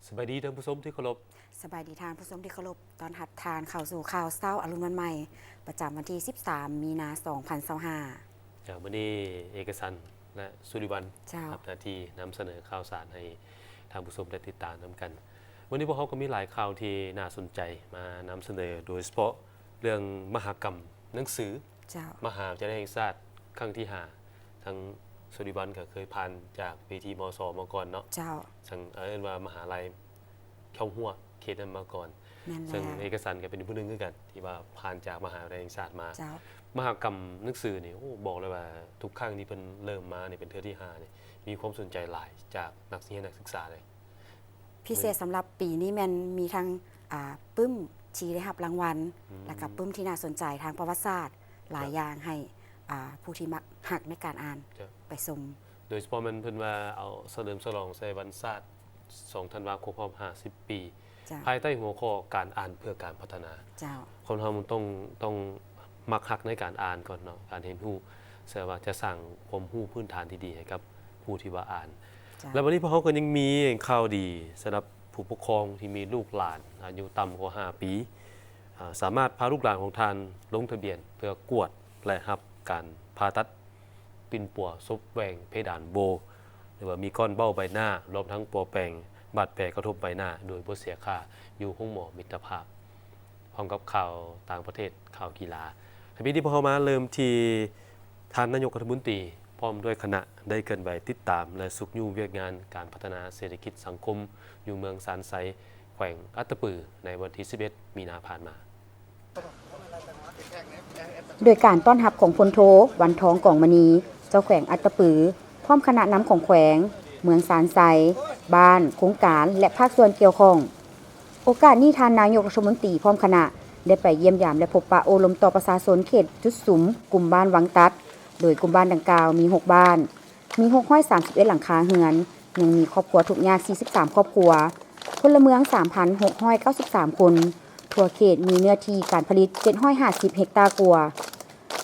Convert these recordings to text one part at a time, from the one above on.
สบายดีท่านผู้ชมที่เคารพสบายดีทานผู้ชมที่เคารพตอนหัดทานเข้าสู่ข่าวเช้าอรุณวันใหม่ประจำวันที่13 มีนาคม 2025วันนี้เอกสันและสุริวัลเจ้ารับหน้าที่นำเสนอข่าวสารให้ท่านผู้ชมได้ติดตามนำกันวันนี้พวกเขาก็มีหลายข่าวที่น่าสนใจมานำเสนอโดยเฉพาะเรื่องมหกรรมหนังสือเจ้าม หาวิทยาลัยแห่งชาติครั้งที่5ทั้งสุริวัลก็เคยผ่านจากเวทีมศมาก่อนเนาะเจ้าซึ่งว่ามหาลัยเข้าหัวเขตนั้นมาก่อนนั่นแหซึ่งเอละกสันก็เป็นผู้หนึงคือกันที่ว่าผ่านจากมหาวิทยาลัยแห่งชาติมาเจ้าม หกรรมหนังสือนี่บอกเลยว่าทุกครั้งที่เพิ่นเริ่มมาเนี่ยเป็นเทื่อที่5เนี่ยมีความสนใจหลายจากนักศึกษาเลยพิเศษสำหรับปีนี้แมันมีทั้งปึ้มชีได้รับรางวัลและกับปึ้มที่น่าสนใจทางประวัติศาสตร์หลายอย่างให้ผู้ที่มักหักในการอ่านไปชมโดยเฉพาะมันเพิ่นว่าเอาเฉลิมฉลองใส่วันศาสตร์2ธันวาคมรอบ50 ปีภายใต้หัวข้อการอ่านเพื่อการพัฒนาเจ้าคนเรามันต้องมักหักในการอ่านก่อนเนาะการเรียนรู้เพื่อว่าจะสร้างความรู้พื้นฐานที่ดีให้กับผู้ที่ว่าอ่านแล้ววันนี้พวกเขาก็ยังมีข่าวดีสำหรับผู้ปกครองที่มีลูกหลานอายุต่ำกว่า5 ปีสามารถพาลูกหลานของท่านลงทะเบียนเพื่อกวดและรับการผ่าตัดปิ่นปัวซบแหวงเพดานโบหรือว่ามีก้อนเบ้าใบหน้ารวมทั้งปัวแปลงบาดแผลกระทบใบหน้าโดยบ่เสียค่าอยู่ห้องหมอมิตรภาพพร้อมกับข่าวต่างประเทศข่าวกีฬาทีนี้ที่พวกเขามาเริ่มที่ท่านนายกรัฐมนตรีพร้อมด้วยคณะได้เกินไปติดตามและสุขอยู่เวียกงานการพัฒนาเศรษฐกิจสังคมอยู่เมืองสานไซแขวงอัตตปือในวันที่11 มีนาผ่านมาโดยการต้อนรับของพลโทวันทองกองมณีเจ้าแขวงอัตตปือพร้อมคณะนำของแขวงเมืองสานไซบ้านโครงการและภาคส่วนเกี่ยวข้องโอกาสนี้ท่านนายกรัฐมนตรีพร้อมคณะได้ไปเยี่ยมยามและพบปะโอลมต่อประชาชนเขตจุดสุมกลุ่มบ้านวังตัดโดยกลุ่มบ้านดังกล่าวมี6บ้านมี631หลังคาเรือนยังมีครอบครัวทุกข์ยาก43ครอบครัวพลเมือง 3,693 คนทั่วเขตมีเนื้อที่การผลิต750เฮกตาร์กว่า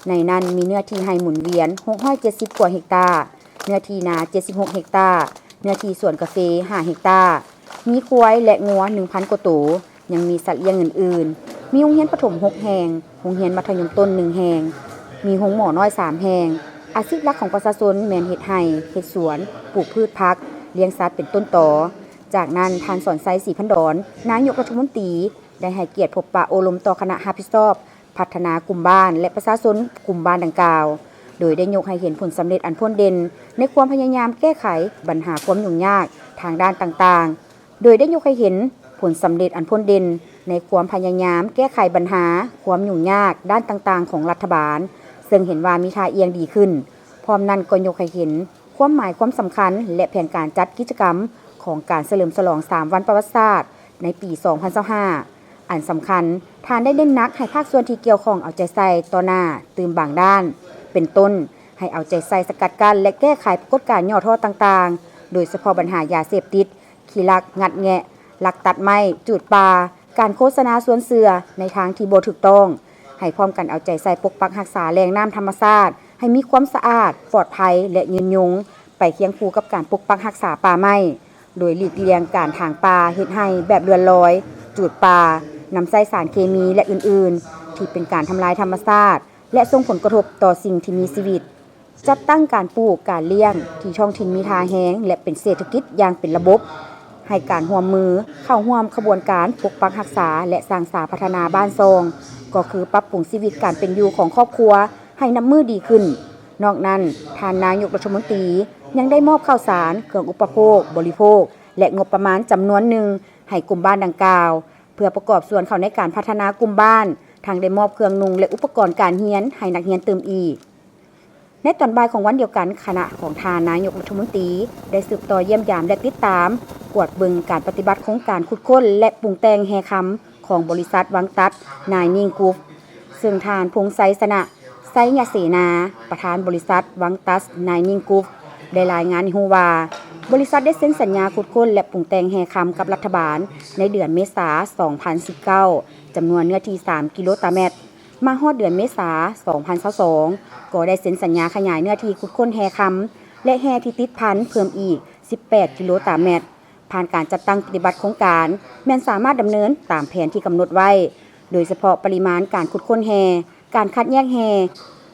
ในนั้นมีเนื้อที่ให้หมุนเวียน670กว่าเฮกตาร์เนื้อที่นา76เฮกตาร์เนื้อที่สวนกาแฟ5เฮกตาร์มีควายและงัว 1,000 กว่าตัวยังมีสัตว์เลี้ยงอื่นๆมีโรงเรียนประถม6แห่งโรงเรียนมัธยมต้น1แห่งมีโรงหมอน้อย3แห่งอาชีพหลักของประชาชนแม่นเฮ็ดไร่เฮ็ดสวนปลูกพืชผักเลี้ยงสัตว์เป็นต้นตอจากนั้นท่านสอนไซศรีพันดอนนายกรัฐมนตรีได้ให้เกียรติพบปะโอลมต่อคณะรับผิดชอบพัฒนากลุ่มบ้านและประชาชนกลุ่มบ้านดังกล่าวโดยได้ยกให้เห็นผลสำเร็จอันพ้นเด่นในความพยายามแก้ไขปัญหาความยุ่งยากทางด้านต่างๆโดยได้ยกให้เห็นผลสำเร็จอันพ้นเด่นในความพยายามแก้ไขปัญหาความยุ่งยากด้านต่างๆของรัฐบาลซึ่งเห็นว่ามีท่าเอียงดีขึ้นพร้อมนั้นก็ยกให้เห็นความหมายความสำคัญและแผนการจัดกิจกรรมของการเฉลิมฉลอง3วันประวัติศาสตร์ในปี 2025อันสำคัญทานได้เน้นนักให้ภาคส่วนที่เกี่ยวข้องเอาใจใส่ต่อหน้าตื่มบางด้านเป็นต้นให้เอาใจใส่สกัดกั้นและแก้ไขปรากฏการณ์ย่อท่อต่างๆโดยเฉพาะปัญหายาเสพติดขี้ลักงัดแงะลักตัดไม้จูดปลาการโฆษณาสวนเสือในทางที่บ่ถูกต้องให้พร้อมกันเอาใจใส่ปกปักรักษาแหล่งน้ำธรรมชาติให้มีความสะอาดปลอดภัยและยืนยงไปเคียงคู่กับการปกปักรักษาป่าไม้โดยหลีกเลี่ยงการถางป่าเฮ็ดให้แบบเรือนลอยจูดป่านำใส่สารเคมีและอื่นๆที่เป็นการทำลายธรรมชาติและส่งผลกระทบต่อสิ่งที่มีชีวิตจัดตั้งการปลูกการเลี้ยงที่ท้องถิ่นมีทาแห้งและเป็นเศรษฐกิจอย่างเป็นระบบให้การร่วมมือเข้าร่วมขบวนการปกปักรักษาและสร้างสรรค์พัฒนาบ้านซองก็คือปรับปรุงชีวิตการเป็นอยู่ของครอบครัวให้น้ำมือดีขึ้นนอกนั้นท่านนายกรัฐมนตรียังได้มอบข้าวสารเครื่องอุปโภคบริโภคและงบประมาณจำนวนหนึ่งให้กลุ่มบ้านดังกล่าวเพื่อประกอบส่วนเข้าในการพัฒนากลุ่มบ้านทางได้มอบเครื่องนุ่งและอุปกรณ์การเรียนให้นักเรียนเติมอีกในตอนบ่ายของวันเดียวกันคณะของท่านนายกรัฐมนตรีได้สืบต่อเยี่ยมยามและติดตามกวดเบิ่งการปฏิบัติโครงการขุดค้นและปรุงแต่งแฮคำของบริษัทวังตัดนายนิ่งกรุ๊ปซึ่งท่านพงษ์ไซสนะไซยเสนาประธานบริษัทวังตัสนายนิ่งกรุ๊ปได้รายงานให้รู้ว่าบริษัทได้เซ็นสัญญาขุดค้นและปรุงแต่งแฮคำกับรัฐบาลในเดือนเมษายน 2019 จำนวนเนื้อที่3กิโลเมตรมาฮอดเดือนเมษายน 2022 ก็ได้เซ็นสัญญาขยายเนื้อที่ขุดค้นแฮคำและแฮที่ติดพันเพิ่มอีก18กิโลเมตร ผ่านการจัดตั้งปฏิบัติโครงการแม่นสามารถดำเนินตามแผนที่กำหนดไว้โดยเฉพาะปริมาณการขุดค้นแฮการคัดแยกแฮ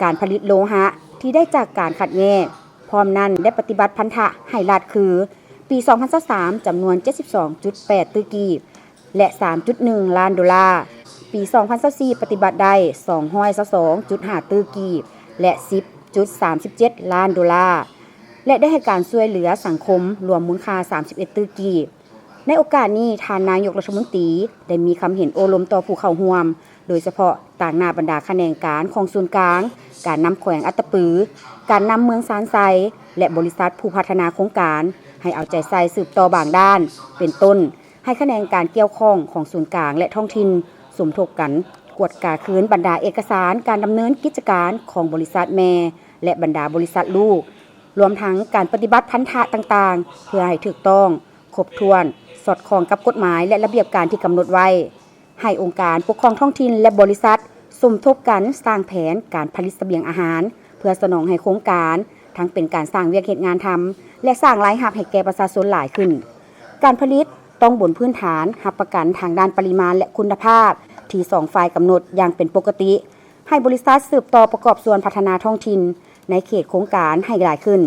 การผลิตโลหะที่ได้จากการคัดแยกพร้อมนั้นได้ปฏิบัติพันธะให้รัฐคือปี 2023 จำนวน 72.8 ตื้อกีบและ 3.1 ล้านดอลลาร์ปี 2024 ปฏิบัติได้ 222.5 ตื้อกีบและ 10.37 ล้านดอลลาร์และได้ให้การช่วยเหลือสังคมรวมมูลค่า 31 ตื้อกีบในโอกาสนี้ท่านนายกรัฐมนตรีได้มีคำเห็นโอลมต่อผู้เข้าร่วมโดยเฉพาะต่างหน้าบรรดาแขนงการของศูนย์กลางการนำแขวงอัตตปือการนำเมืองซานไซและบริษัทผู้พัฒนาโครงการให้เอาใจใส่สืบต่อบางด้านเป็นต้นให้แขนงการเกี่ยวข้องของศูนย์กลางและท้องถิ่นสมทบกันกวดกาคืนบรรดาเอกสารการดำเนินกิจการของบริษัทแม่และบรรดาบริษัทลูกรวมทั้งการปฏิบัติพันธะต่างๆเพื่อให้ถูกต้องครบถ้วนสอดคล้องกับกฎหมายและระเบียบการที่กำหนดไว้ให้องค์การปกครองท้องถิ่นและบริษัทสมทบกันสร้างแผนการผลิตเสบียงอาหารเพื่อสนองให้โครงการทั้งเป็นการสร้างเวียกเหตุงานทำและสร้างรายรับให้แก่ประชาชนหลายขึ้นการผลิตต้องบนพื้นฐานรับประกันทางด้านปริมาณและคุณภาพที่สองฝ่ายกำหนดอย่างเป็นปกติให้บริษัทสืบต่อประกอบส่วนพัฒนาท้องถิ่นในเขตโครงการให้หลายขึ้น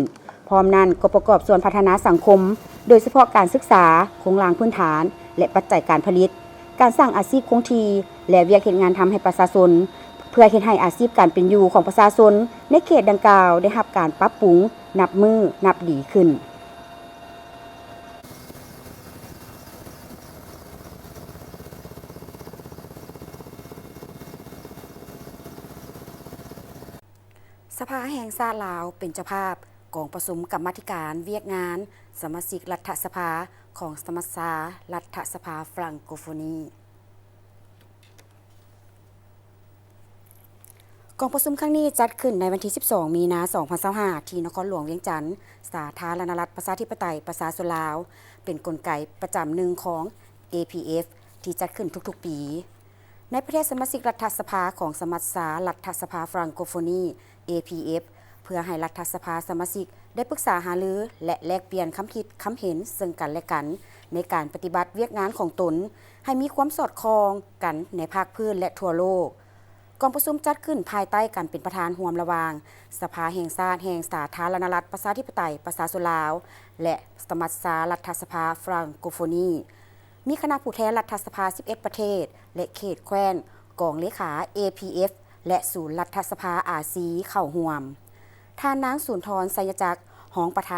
พร้อมนั้นก็ประกอบส่วนพัฒนาสังคมโดยเฉพาะการศึกษาโครงสร้างพื้นฐานและปัจจัยการผลิตการสร้างอาชีพคงที่และเวียกเหตุงานทำให้ประชาชนเพื่อเฮ็ดให้อาชีพการเป็นอยู่ของประชาชนในเขตดังกล่าวได้รับการปรับปรุงนับมือนับดีขึ้นสภาแห่งชาติลาวเป็นเจ้าภาพกองประชุมกรรมาธิการเวียกงานสมาชิกรัฐสภาของสมัชชารัฐสภาฟรังโกโฟนีกองประชุมครั้งนี้จัดขึ้นในวันที่ 12 มีนาคม 2025 ที่นครหลวงเวียงจันทน์สาธารณรัฐประชาธิปไตยประชาชนลาวเป็นกลไกประจำหนึ่งของ APF ที่จัดขึ้นทุกๆปีในประเทศสมาชิกรัฐสภาของสมัชชารัฐสภาฟรังโกโฟนี APF เพื่อให้รัฐสภาสมาชิกได้ปรึกษาหารือและแลกเปลี่ยนความคิดความเห็นซึ่งกันและกันในการปฏิบัติเวียกงานของตนให้มีความสอดคล้องกันในภาคพื้นและทั่วโลกกองประชุมจัดขึ้นภายใต้การเป็นประธานร่วมระหว่างสภาแห่งชาติแห่งสาธารณรัฐประชาธิปไตยประชาชนลาวและสมัชชารัฐสภาฟรังโกโฟนีมีคณะผู้แทนรัฐสภา 11 ประเทศและเขตแคว้นกองเลขา APF และศูนย์รัฐสภาอาซีเข้าร่วมท่านนางสุนทรไสยจักรรองประธ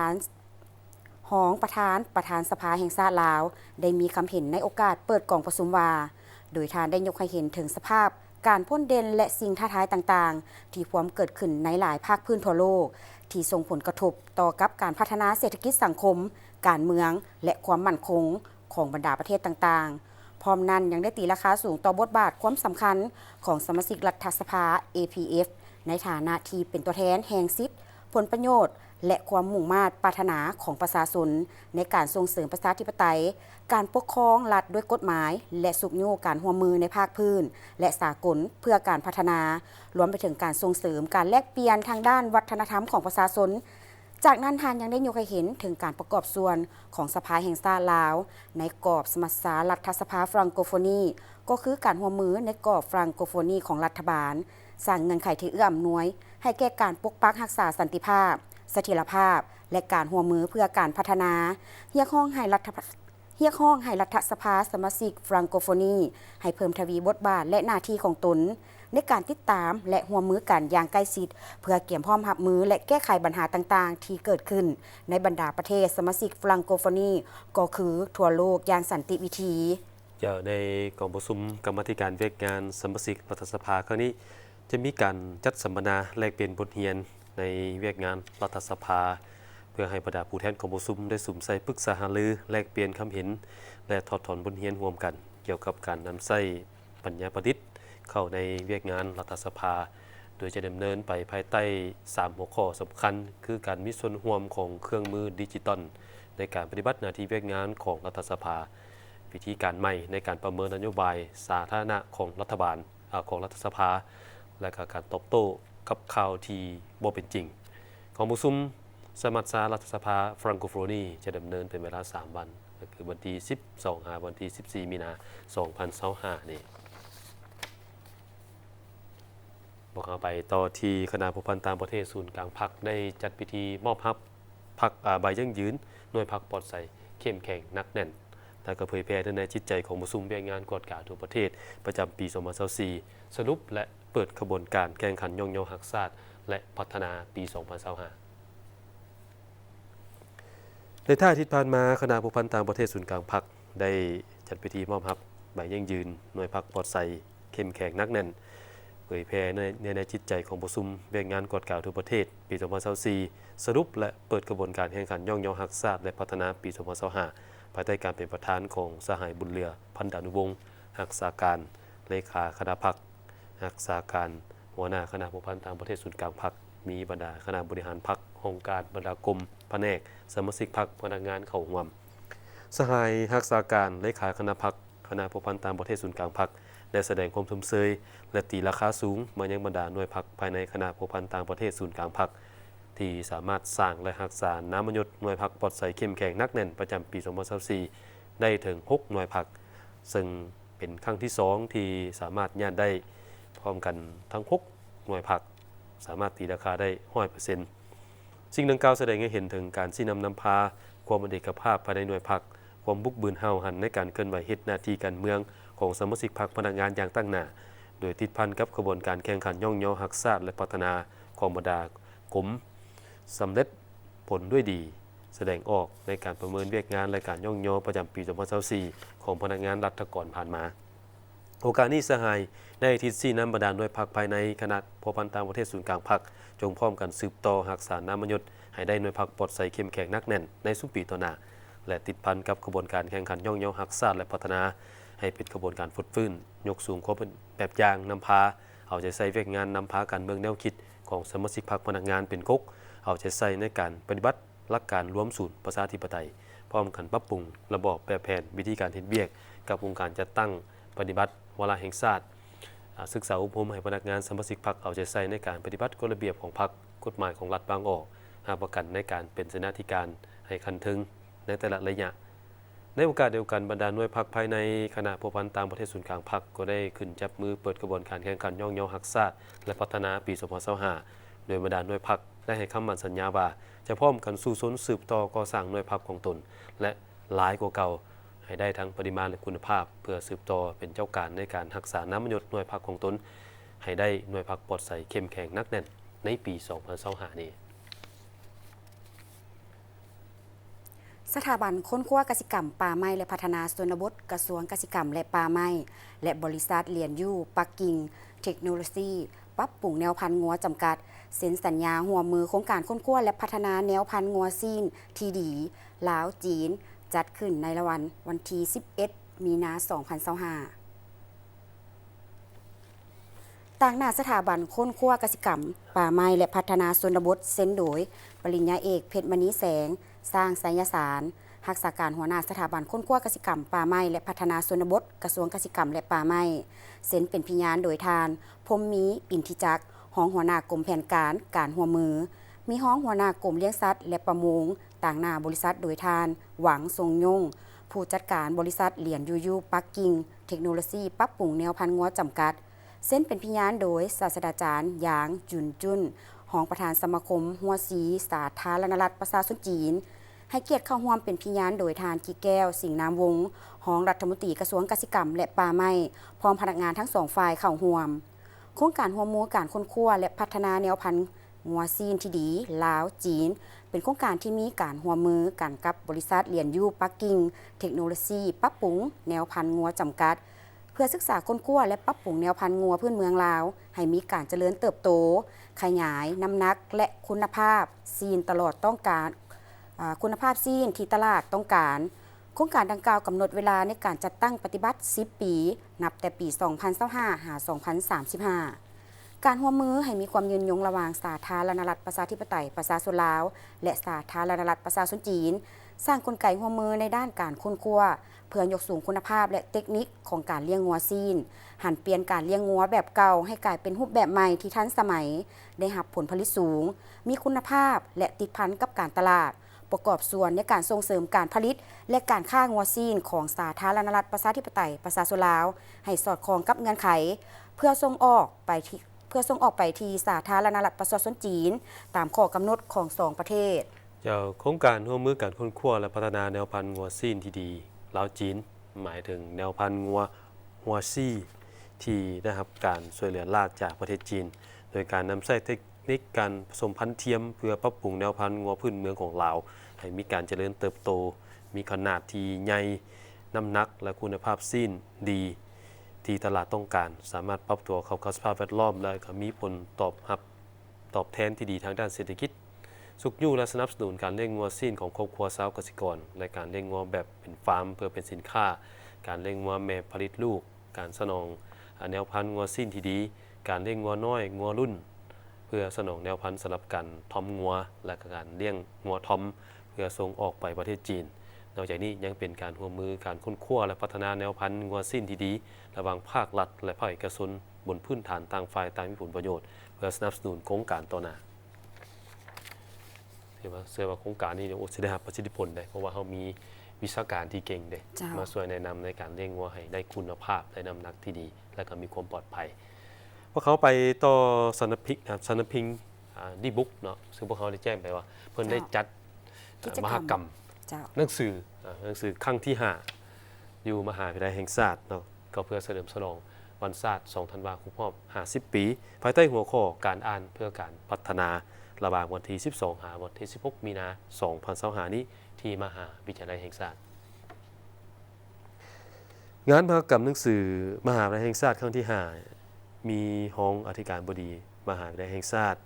านสภาแห่งชาติลาวได้มีคำเห็นในโอกาสเปิดกองประชุมว่าโดยท่านได้ยกให้เห็นถึงสภาพการพ้นเด่นและสิ่งท้าทายต่างๆที่พร้อมเกิดขึ้นในหลายภาคพื้นทั่วโลกที่ส่งผลกระทบต่อกับการพัฒนาเศรษฐกิจสังคมการเมืองและความมั่นคงของบรรดาประเทศต่างๆพร้อมนั้นยังได้ตีราคาสูงต่อบทบาทความสำคัญของสมาชิกรัฐสภา APF ในฐานะที่เป็นตัวแทนแห่งสิทธิผลประโยชน์และความมุ่งมา่ปรารถนาของประชาชนในการส่งเสริมประชาธิปไตยการปกครองรัฐด้วยกฎหมายและสุขโยการร่วมมือในภาคพื้นและสากลเพื่อการพัฒนารวมไปถึงการส่งเสริมการแลกเปลี่ยนทางด้านวัฒนธรรมของประชาชนจากนั้นท่านยังได้ยกให้เห็นถึงการประกอบส่วนของสภาแห่งชาติลาวในกรอบสมัชชารัฐสภาฟรังโกโฟนีก็คือการร่วมมือในกรอบฟรังโกโฟนีของรัฐบาลสร้างเงื่อนไขที่เอื้ออำนวยให้แก่การปกปักรักษาสันติภาพเสถียรภาพและการร่วมมือเพื่อการพัฒนาเรียกร้องให้รัฐสภาสมาชิกฟรังโกโฟนีให้เพิ่มทวีบทบาทและหน้าที่ของตนในการติดตามและร่วมมือกันอย่างใกล้ชิดเพื่อเตรียมพร้อมรับมือและแก้ไขปัญหาต่างๆที่เกิดขึ้นในบรรดาประเทศสมาชิกฟรังโกโฟนีก็คือทั่วโลกอย่างสันติวิธีในกองประชุมกรรมาธิการเวียกงานสมาชิกรัฐสภาครั้งนี้จะมีการจัดสัมมนาแลกเปลี่ยนบทเรียนในเวียกงานรัฐสภาเพื่อให้บรรดาผู้แทนกองประชุมได้สุ่มใส่ปรึกษาหารือแลกเปลี่ยนความเห็นและถอดถอนบทเรียนร่วมกันเกี่ยวกับการนำใช้ปัญญาประดิษฐ์เข้าในเวียกงานรัฐสภาโดยจะดำเนินไปภายใต้3หัวข้อสำคัญคือการมีส่วนร่วมของเครื่องมือดิจิตอลในการปฏิบัติหน้าที่เวียกงานของรัฐสภาวิธีการใหม่ในการประเมินนโยบายสาธารณะของรัฐบาลของรัฐสภาและการตอบโต้กับข่าวที่บ่เป็นจริงของประชุมสมัชชารัฐสภาฟรังโกโฟนีจะดำเนินเป็นเวลา3 วัน ก็คือวันที่12หาวันที่14มีนา2025นี่บอกเอาไปต่อที่คณะผู้พันต่างประเทศศูนย์กลางพรรคได้จัดพิธีมอบรับพรรคใบยั่งยืนหน่วยพรรคปลอดภัยเข้มแข็งนักแน่นแต่ก็เผยแพร่ในจิตใจของผู้ซุ่มแบ่งงานกวดกาทั่วประเทศประจำปี2024สรุปและเปิดขบวนการแข่งขันย่องเยาหักศาสตร์และพัฒนาปี2025ในท่าที่ผ่านมาคณะผู้พันต่างประเทศศูนย์กลางพรรคได้จัดพิธีมอบรับใบยั่งยืนหน่วยพรรคปลอดภัยเข้มแข็งนักแน่นเผยแพร่ในจิตใจของผู้ซุ่มแบ่งงานกวดกาทั่วประเทศปี2024สรุปและเปิดกระบวนการแข่งขันย่องเยาหักศาสตร์และพัฒนาปี2025ภายใต้การเป็นประธานของสหายบุญเรือพันดานุวงศ์รักษาการเลขาคณะพรรครักษาการหัวหน้าคณะผู้พันต่างประเทศศูนย์กลางพรรคมีบรรดาคณะบริหารพรรคองค์การบรรดากรมแผนกสมาชิกพรรคพนักงานเข้าร่วมสหายรักษาการเลขาคณะพรรคคณะผู้พันต่างประเทศศูนย์กลางพรรคได้แสดงความทุ่มเทและตีราคาสูงมายังบรรดาหน่วยพรรคภายในคณะผู้พันต่างประเทศศูนย์กลางพรรคที่สามารถสร้างและรักษาน้ำมันยศหน่วยพรรคปลอดภัยเข้มแข็งนักแน่นประจำปี2024ได้ถึง6หน่วยพรรคซึ่งเป็นครั้งที่2ที่สามารถย่านได้พร้อมกันทั้ง6หน่วยพรรคสามารถตีราคาได้ 100% สิ่งดังกล่าวแสดงให้เห็นถึงการชี้นำพาความเป็นเอกภาพภายในหน่วยพรรคความบุกบืนห้าวหันในการเคลื่อนไหวเฮ็ดหน้าที่การเมืองของสมาชิกพรรคพนักงานอย่างตั้งหน้าโดยติดพันกับกระบวนการแข่งขันย่องเยาหักศาสตร์และพัฒนาของบรรดากรมสำเร็จผลด้วยดีแสดงออกในการประเมินเวียกงานและการย่องเยาประจำปี2024ของพนักงานรัฐก่อนผ่านมาโอกาสนี้สหายในทิศ4น้ำบรรดาหน่วยพรรคภายในคณะผู้พันต่างประเทศศูนย์กลางพรรคจงพร้อมกันสืบต่อรักษาน้ำมันยศให้ได้หน่วยพรรคปลอดภัยเข้มแข็งนักแน่นในสุปีต่อหน้าและติดพันกับกระบวนการแข่งขันย่องเยาหักศาสตร์และพัฒนาให้เป็นกระบวนการฝึกฟื้นยกสูงความเป็นแบบอย่างนำพาเอาใจใส่เวียกงานนำพาการเมืองแนวคิดของสมาชิกพรรคพนักงานเป็นกกเอาใจใส่ในการปฏิบัติหลักการรวมศูนย์ประชาธิปไตยพร้อมกันปรับปรุงระบอบแบบแผนวิธีการเฮ็ดเวียกกับองค์การจัดตั้งปฏิบัติวาระแห่งชาติศึกษาอบรมให้พนักงานสมาชิกพรรคเอาใจใส่ในการปฏิบัติกฎระเบียบของพรรคกฎหมายของรัฐบางออกหาประกันในการเป็นเสนาธิการให้คันถึงในแต่ละระยะในโอกาสเดียวกันบรรดาหน่วยพรรคภายในคณะผู้พันต่างประเทศศูนย์กลางพรรคก็ได้ขึ้นจับมือเปิดกระบวนการแข่งขันย่องเยาหักศาสตร์และพัฒนาปี2025โดยบรรดาหน่วยพรรคได้ให้คำมั่นสัญญาว่าจะพร้อมกันสู่สนสืบต่อก่อสร้างหน่วยพรรคของตนและหลายกว่าเก่าให้ได้ทั้งปริมาณและคุณภาพเพื่อสืบต่อเป็นเจ้าการในการรักษาน้ำมันยศหน่วยพรรคของตนให้ได้หน่วยพรรคปลอดภัยเข้มแข็งนักแน่นในปี2025นี้สถาบันค้นคว้ากสิกรรมป่าไม้และพัฒนาชนบทกระทรวงกสิกรรมและป่าไม้และบริษัทเลียนยู่ปักกิ่งเทคโนโลยีปรับปรุงแนวพันธุ์งัวจำกัดเซ็นสัญญาหัวมือโครงการค้นคว้าและพัฒนาแนวพันธุ์งัวซีนที่ดีลาวจีนจัดขึ้นในวันที่11มีนา2025ต่างหน้าสถาบันค้นคว้ากสิกรรมป่าไม้และพัฒนาชนบทเซ็นโดยปริญญาเอกเพชรมณีแสงสร้างไสยสารรักษาการหัวหน้าสถาบันค้นคว้ากสิกรรมป่าไม้และพัฒนาชนบทกระทรวงกสิกรรมและป่าไม้เซ็นเป็นพยานโดยทานพรหมมีอินทิจักรห้องหัวหน้ากรมแผนการหัวมือมีห้องหัวหน้ากรมเลี้ยงสัตว์และประมงต่างหน้าบริษัทโดยทานหวังทรงยงผู้จัดการบริษัทเหรียญยูปักกิ่งเทคโนโลยีปรับปรุงแนวพันธุ์งัวจำกัดเส้นเป็นพยานโดยศาสตราจารย์หยางจุนรองประธานสมาคมหัวสีสาธารณรัฐประชาชนจีนให้เกียรติเข้าร่วมเป็นพยานโดยทานกีแก้วสิงห์นามวงศ์รองรัฐมนตรีกระทรวงกสิกรรมและป่าไม้พร้อมพนักงานทั้งสองฝ่ายเข้าร่วมโครงการหัวหมูการค้นคว้าและพัฒนาแนวพันธุ์งัวซีนที่ดีลาวจีนเป็นโครงการที่มีการหัวมือกันกับบริษัทเหรียญยูปักกิ่งเทคโนโลยีปรับปรุงแนวพันธุ์งัวจำกัดเพื่อศึกษาค้นคว้าและปรับปรุงแนวพันธุ์งัวพื้นเมืองลาวให้มีการเจริญเติบโตขยายน้ำหนักและคุณภาพซีนตลอดต้องการคุณภาพซีนที่ตลาดต้องการโครงการดังกล่าวกำหนดเวลาในการจัดตั้งปฏิบัติ10ปีนับแต่ปี2025หา2035การร่วมมือให้มีความยืนยงระหว่างสาธารณรัฐประชาธิปไตยประชาชนลาวและสาธารณรัฐประชาชนจีนสร้างกลไกร่วมมือในด้านการค้นคว้าเพื่อยกสูงคุณภาพและเทคนิคของการเลี้ยงงัวซีนหันเปลี่ยนการเลี้ยงงัวแบบเก่าให้กลายเป็นรูปแบบใหม่ที่ทันสมัยได้รับผลผลิตสูงมีคุณภาพและติดพันกับการตลาด ประกอบส่วนในการส่งเสริมการผลิตและการค้างัวซีนของสาธารณรัฐประชาธิปไตยประชาชนลาวให้สอดคล้องกับเงื่อนไขเพื่อส่งออกไปที่สาธารณรัฐประชาชนจีนตามข้อกำหนดของสองประเทศโครงการร่วมมือการค้นคว้าและพัฒนาแนวพันธุ์งัวซีนที่ดีลาวจีนหมายถึงแนวพันธุ์งัวซีที่ได้รับการช่วยเหลือลากจากประเทศจีนโดยการนำใช้เทคนิคการผสมพันธุ์เทียมเพื่อปรับปรุงแนวพันธุ์งัวพื้นเมืองของลาวให้มีการเจริญเติบโตมีขนาดที่ใหญ่น้ำหนักและคุณภาพซีนดีที่ตลาดต้องการสามารถปรับตัวเข้ากับสภาพแวดล้อมและก็มีผลตอบแทนที่ดีทางด้านเศรษฐกิจสุขอยู่และสนับสนุนการเลี้ยงงัวซีนของครอบครัวชาวเกษตรกรและการเลี้ยงงัวแบบเป็นฟาร์มเพื่อเป็นสินค้าการเลี้ยงงัวแม่ผลิตลูกการสนองแนวพันธุ์งัวซีนที่ดีการเลี้ยงงัวน้อยงัวรุ่นเพื่อสนองแนวพันธุ์สำหรับการทอมงัวและการเลี้ยงงัวทอมเพื่อส่งออกไปประเทศจีนนอกจากนี้ยังเป็นการร่วมมือการค้นคว้าและพัฒนาแนวพันธุ์งัวซีนที่ดีระหว่างภาครัฐและภาคเอกชนบนพื้นฐานต่างฝ่ายต่างมีผลประโยชน์เพื่อสนับสนุนโครงการต่อหน้าเชื่อว่าโครงการนี้จะได้รับประสิทธิผลได้เพราะว่าเขามีวิชาการที่เก่งเด้มาช่วยแนะนำในการเลี้ยงวัวให้ได้คุณภาพได้น้ำหนักที่ดีและก็มีความปลอดภัยพวกเขาไปต่อสนพิงดีบุ๊กเนาะซึ่งพวกเขาได้แจ้งไปว่าเพิ่นได้จัดมหกรรมหนังสือครั้งที่5อยู่มหาวิทยาลัยแห่งชาติเนาะก็เพื่อเฉลิมฉลองวันชาติ2ธันวาคมรอบ50 ปีภายใต้หัวข้อการอ่านเพื่อการพัฒนาระหว่างวันที่12 หาวันที่16 มีนาคม 2025 นี้ที่มหาวิทยาลัยแห่งชาติงานมหกรรมหนังสือมหาวิทยาลัยแห่งชาติครั้งที่5มีห้องอธิการบดีมหาวิทยาลัยแห่งชาติ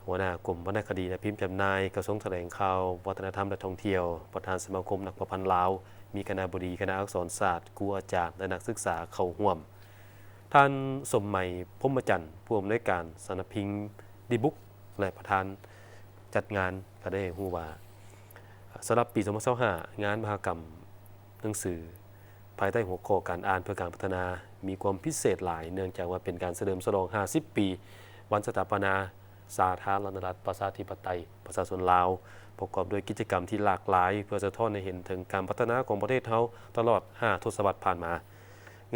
หัวหน้ากรมวรรณคดีและพิมพ์จำหน่ายกระทรวงแถลงข่าววัฒนธรรมและท่องเที่ยวประธานสมาคมนักประพันธ์ลาวมีคณบดีคณะอักษรศาสตร์ครูอาจารย์และนักศึกษาเข้าร่วมท่านสมมัยพรหมจันทร์ผู้อำนวยการสนพิงดีบุ๊กและประธานจัดงานก็ได้ฮู้ว่าสำหรับปี 2025 งานมหกรรมหนังสือภายใต้หัวข้อการอ่านเพื่อการพัฒนามีความพิเศษหลายเนื่องจากว่าเป็นการเฉลิมฉลอง 50 ปี วันสถาปนาสาธารณรัฐประชาธิปไตยประชาชนลาวประกอบด้วยกิจกรรมที่หลากหลายเพื่อสะท้อนให้เห็นถึงการพัฒนาของประเทศเฮาตลอด 5 ทศวรรษผ่านมา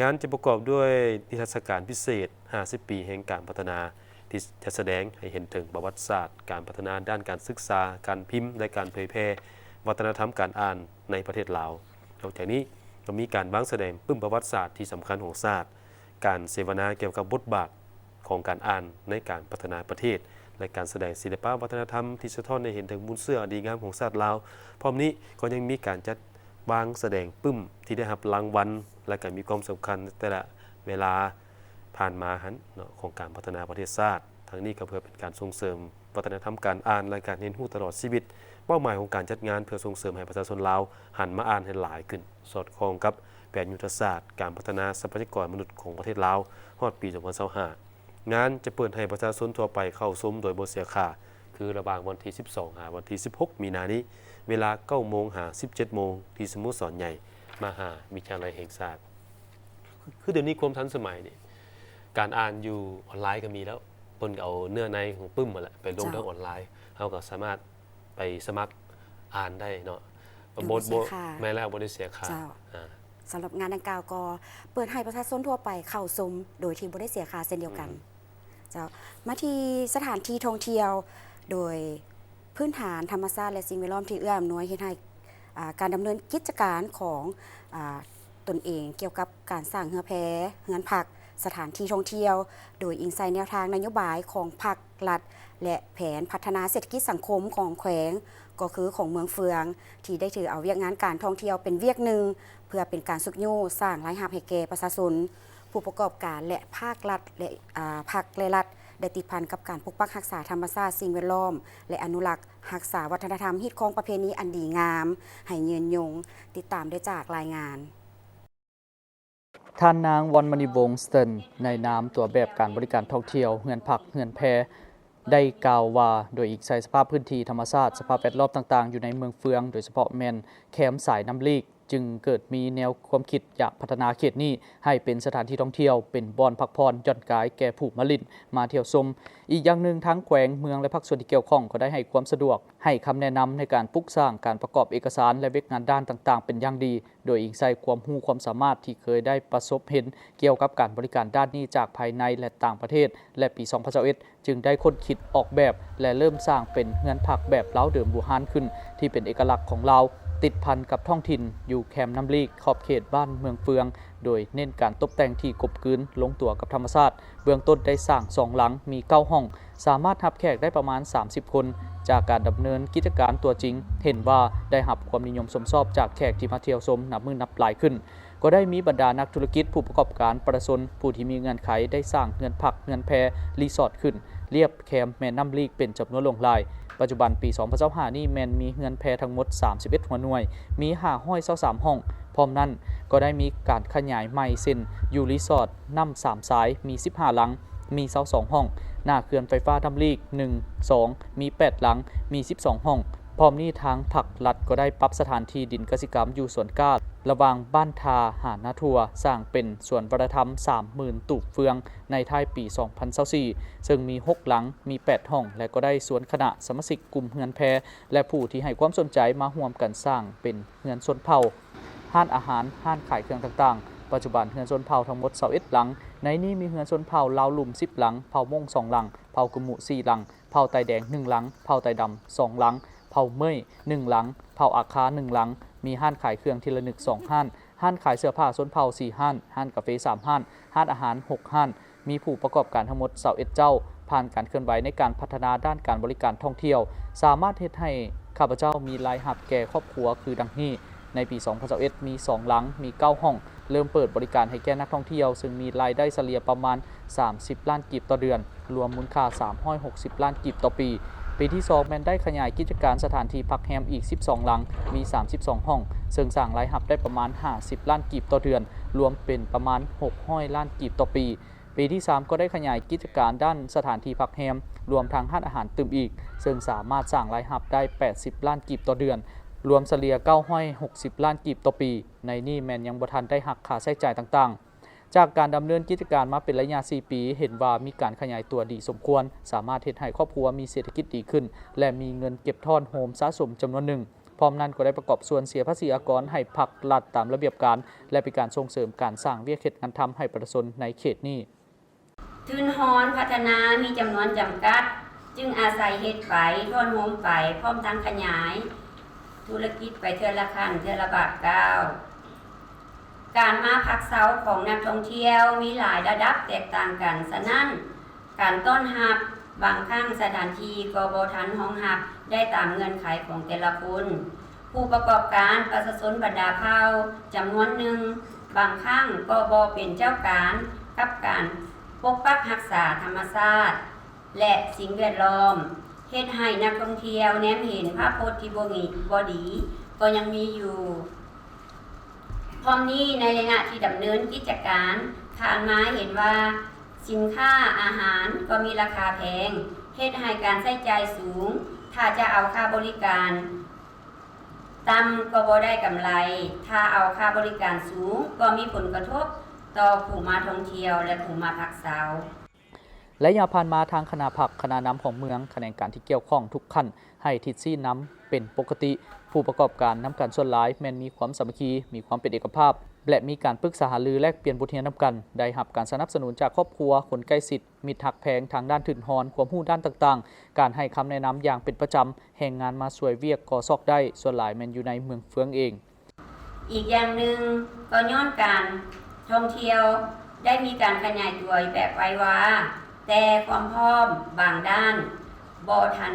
งานจะประกอบด้วยนิทรรศการพิเศษ 50 ปีแห่งการพัฒนาที่จะแสดงให้เห็นถึงประวัติศาสตร์การพัฒนาด้านการศึกษาการพิมพ์และการเผยแพร่วัฒนธรรมการอ่านในประเทศลาวนอกจากนี้ก็มีการวางแสดงปึ้มประวัติศาสตร์ที่สำคัญของชาติการเสวนาเกี่ยวกับบทบาทของการอ่านในการพัฒนาประเทศและการแสดงศิลปะวัฒนธรรมที่สะท้อนให้เห็นถึงบุญเสื้อดีงามของชาติลาวพร้อมนี้ก็ยังมีการจัดวางแสดงปึ้มที่ได้รับรางวัลและก็มีความสำคัญแต่ละเวลาผ่านมาของการพัฒนาประเทศชาติทั้งนี้ก็เพื่อเป็นการส่งเสริมวัฒนธรรมการอ่านและการเรียนรู้ตลอดชีวิตเป้าหมายของการจัดงานเพื่อส่งเสริมให้ประชาชนลาวหันมาอ่านให้หลายขึ้นสอดคล้องกับแผนยุทธศาสตร์การพัฒนาทรัพยากรมนุษย์ของประเทศลาวฮอดปี 2025 งานจะเปิดให้ประชาชนทั่วไปเข้าชมโดยบ่เสียค่าคือระหว่างวันที่ 12 หาวันที่ 16 มีนานี้เวลา 9 โมงหา 17 โมงที่สโมสรใหญ่มหาวิทยาลัยแห่งชาติคือเดี๋ยวนี้ความทันสมัยนี่การอ่านอยู่ออนไลน์ก็มีแล้วเพิ่นเอาเนื้อในของปึ้มมาแหละไปลงทางออนไลน์เฮาก็สามารถไปสมัครอ่านได้เนาะแม้แล้วบ่ได้เสียค่าสำหรับงานดังกล่าวก็เปิดให้ประชาชนทั่วไปเข้าชมโดยที่บ่ได้เสียค่าเช่นเดียวกันเจ้ามาที่สถานที่ท่องเที่ยวโดยพื้นฐานธรรมชาติและสิ่งแวดล้อมที่เอื้ออำนวยเฮ็ดให้การดำเนินกิจการของตนเองเกี่ยวกับการสร้างเฮือแพเฮือนพักสถานที่ท่องเที่ยวโดยอิงใส่แนวทางนโยบายของภาครัฐและแผนพัฒนาเศรษฐกิจสังคมของแขวงก็คือของเมืองเฟืองที่ได้ถือเอาเวียกงานการท่องเที่ยวเป็นเวียกหนึ่งเพื่อเป็นการสุขยู่สร้างรายรับให้แก่ประชาชนผู้ประกอบการและภาครัฐและภาครัฐได้ติดพันกับการปกปักรักษาธรรมชาติสิ่งแวดล้อมและอนุรักษ์รักษาวัฒนธรรมฮิตของประเพณีอันดีงามให้ยืนยงติดตามได้จากรายงานท่านนางวรรณมณีวงศ์สเตินในนามตัวแบบการบริการท่องเที่ยวเฮือนพักเฮือนแพได้กล่าวว่าโดยอีกใส่สภาพพื้นที่ธรรมชาติสภาพแวดล้อมต่างๆอยู่ในเมืองเฟืองโดยเฉพาะแม่นแคมป์สายน้ำลีก จึงเกิดมีแนวความคิดอยากพัฒนาเขตนี้ให้เป็นสถานที่ท่องเที่ยวเป็นบ่อนพักผ่อนหย่อนกายแก่ผู้มาลิ้นมาเที่ยวชมอีกอย่างหนึ่งทั้งแขวงเมืองและภาคส่วนที่เกี่ยวข้องก็ได้ให้ความสะดวกให้คำแนะนำในการปลูกสร้างการประกอบเอกสารและเวกงานด้านต่างๆเป็นอย่างดีโดยอิงใส่ความรู้ความสามารถที่เคยได้ประสบเห็นเกี่ยวกับการบริการด้านนี้จากภายในและต่างประเทศและปี 2021 จึงได้ค้นคิดออกแบบและเริ่มสร้างเป็นเรือนพักแบบเล้าเดิมบูฮานขึ้นที่เป็นเอกลักษณ์ของเราติดพันกับท้องถิ่นอยู่แคมป์น้ำลีกขอบเขตบ้านเมืองเฟืองโดยเน้นการตกแต่งที่กลมกลืนลงตัวกับธรรมชาติเบื้องต้นได้สร้าง2หลังมี9ห้องสามารถรับแขกได้ประมาณ30คนจากการดำเนินกิจการตัวจริงเห็นว่าได้รับความนิยมชมชอบจากแขกที่มาเที่ยวชมนับมือนับหลายขึ้นก็ได้มีบรรดานักธุรกิจผู้ประกอบการประชาชนผู้ที่มีเงื่อนไขได้สร้างเรือนพักเรือนแพรีสอร์ทขึ้นเรียบแคมป์แม่น้ำลีกเป็นจำนวนหลายปัจจุบันปี 2025 นี้แมนมีเรือนแพทั้งหมด31หัวหน่วยมี523ห้องพร้อมนั้นก็ได้มีการขยายใหม่เส้นอยู่รีสอร์ทน้ำ3สายมี15หลังมี22ห้องหน้าเขื่อนไฟฟ้าน้ำลีก1 2มี8หลังมี12ห้องพร้อมนี้ทางผักรัฐก็ได้ปรับสถานที่ดินกสิกรรมอยู่สวนก้าระหว่างบ้านทาหาดนาทัวสร้างเป็นสวนวัฒนธรรม 30,000 ตูบเฟืองในท้ายปี 2024ซึ่งมี6หลังมี8ห้องและก็ได้สวนคณะสมาชิกกลุ่มเฮือนแพและผู้ที่ให้ความสนใจมาร่วมกันสร้างเป็นเฮือนชนเผ่าห้านอาหารห้านขายเครื่องต่างๆปัจจุบันเฮือนชนเผ่าทั้งหมด21หลังในนี้มีเฮือนชนเผ่าลาวลุ่ม10หลังเผ่ามง2หลังเผ่ากะหมุ4หลังเผ่าไตแดง1หลังเผ่าไตดำ2หลังเผ่าเมย1หลังเผ่าอาคา1หลังมีห้านขายเครื่องทีละ2ห้านห้านขายเสื้อผ้าชนเผ่า4ห้านห้านกาแฟ3ห้านห้านอาหาร6ห้านมีผู้ประกอบการทั้งหมด21เจ้าผ่านการเคลื่อนไหวในการพัฒนาด้านการบริการท่องเที่ยวสามารถเฮ็ดให้ข้าพเจ้ามีรายรับแก่ครอบครัวคือดังนี้ในปี 2021 มี2หลังมี9ห้องเริ่มเปิดบริการให้แก่นักท่องเที่ยวซึ่งมีรายได้เฉลี่ยประมาณ30ล้านกีบต่อเดือนรวมมูลค่า360ล้านกีบต่อปีปีที่2แมนได้ขยายกิจการสถานที่พักแรมอีก12หลังมี32ห้องซึ่งสร้างรายรับได้ประมาณ50ล้านกีบต่อเดือนรวมเป็นประมาณ600ล้านกีบต่อปีปีที่3ก็ได้ขยายกิจการด้านสถานที่พักแรมรวมทั้งร้านอาหารตื่มอีกซึ่งสามารถสร้างรายรับได้80ล้านกีบต่อเดือนรวมเฉลี่ย960ล้านกีบต่อปีในนี้แมนยังบ่ทันได้หักค่าใช้จ่ายต่างๆจากการดำเนินกิจการมาเป็นระยะ4ปีเห็นว่ามีการขยายตัวดีสมควรสามารถเฮ็ดให้ครอบครัวมีเศรษฐกิจดีขึ้นและมีเงินเก็บทอนโฮมสะสมจำนวนหนึ่งพร้อมนั้นก็ได้ประกอบส่วนเสียภาษีอากรให้ภาครัฐตามระเบียบการและเป็นการส่งเสริมการสร้างเวียกเฮ็ดงานทำให้ประชาชนในเขตนี้ทุนฮอนพัฒนามีจำนวนจำกัดจึงอาศัยเฮ็ดไปท่อนโฮมไปพร้อมทั้งขยายธุรกิจไปเทื่อละขั้นเทื่อละบาทก้าวการมาพักเซาของนักท่องเที่ยวมีหลายระดับแตกต่างกันฉะนั้นการต้อนรับบางครั้งสถานที่ก็บ่ทันรองรับได้ตามเงื่อนไขของแต่ละคนผู้ประกอบการประชาชนบรรดาเผ่าจำนวนหนึ่งบางครั้งก็บ่เป็นเจ้าการกับการปกปักรักษาธรรมชาติและสิ่งแวดล้อมเฮ็ดให้นักท่องเที่ยวแนมเห็นภาพพจน์ที่บ่ดีก็ยังมีอยู่พร้อมนี้ในระยะที่ดำเนินกิจการผ่านมาเห็นว่าสินค้าอาหารก็มีราคาแพงเฮ็ดให้การใช้จ่ายสูงถ้าจะเอาค่าบริการต่ำก็บ่ได้กำไรถ้าเอาค่าบริการสูงก็มีผลกระทบต่อผู้มาท่องเที่ยวและผู้มาพักเซาและยาผ่านมาทางคณะผักคณะน้ำของเมืองคะแนนการที่เกี่ยวข้องทุกขั้นให้ทิศซี่น้ำเป็นปกติผู้ประกอบการน้ำกันส่วนหลายแม้นมีความสามัคคีมีความเป็นเอกภาพและมีการปรึกษาหารือแลกเปลี่ยนบทเรียนน้ำกันได้รับการสนับสนุนจากครอบครัวคนใกล้ชิดมิตรหักแพงทางด้านถิ่นฮอนความรู้ด้านต่างๆการให้คำแนะนำอย่างเป็นประจำแห่งงานมาช่วยเวียกก่อซอกได้ส่วนหลายแม้นอยู่ในเมืองเฟืองเองอีกอย่างหนึ่งก็ย้อนการท่องเที่ยวได้มีการขยายตัวแบบไวว่าแต่ความพร้อมบางด้านบ่ทัน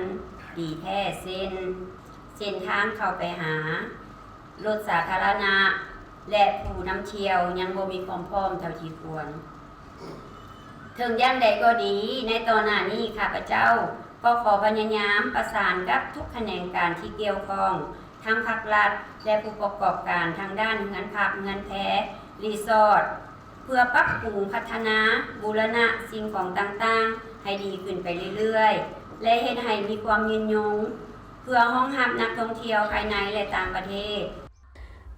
ดีแท้เส้นทางเข้าไปหารถสาธารณะและผู้นำเที่ยวยังบ่มีความพร้อมเท่าที่ควรถึงอย่างใดก็ดีในตอนนี้ข้าพเจ้าก็ขอพยายามประสานกับทุกแขนงการที่เกี่ยวข้องทั้งภาครัฐและผู้ประกอบการทางด้านเงินพักเงินแพรีสอร์ทเพื่อปรับปรุงพัฒนาบูรณะสิ่งของต่างๆให้ดีขึ้นไปเรื่อยๆและเฮ็ดให้มีความยืนยงเพื่อรองรับนักท่องเที่ยวภายในและต่างประเทศ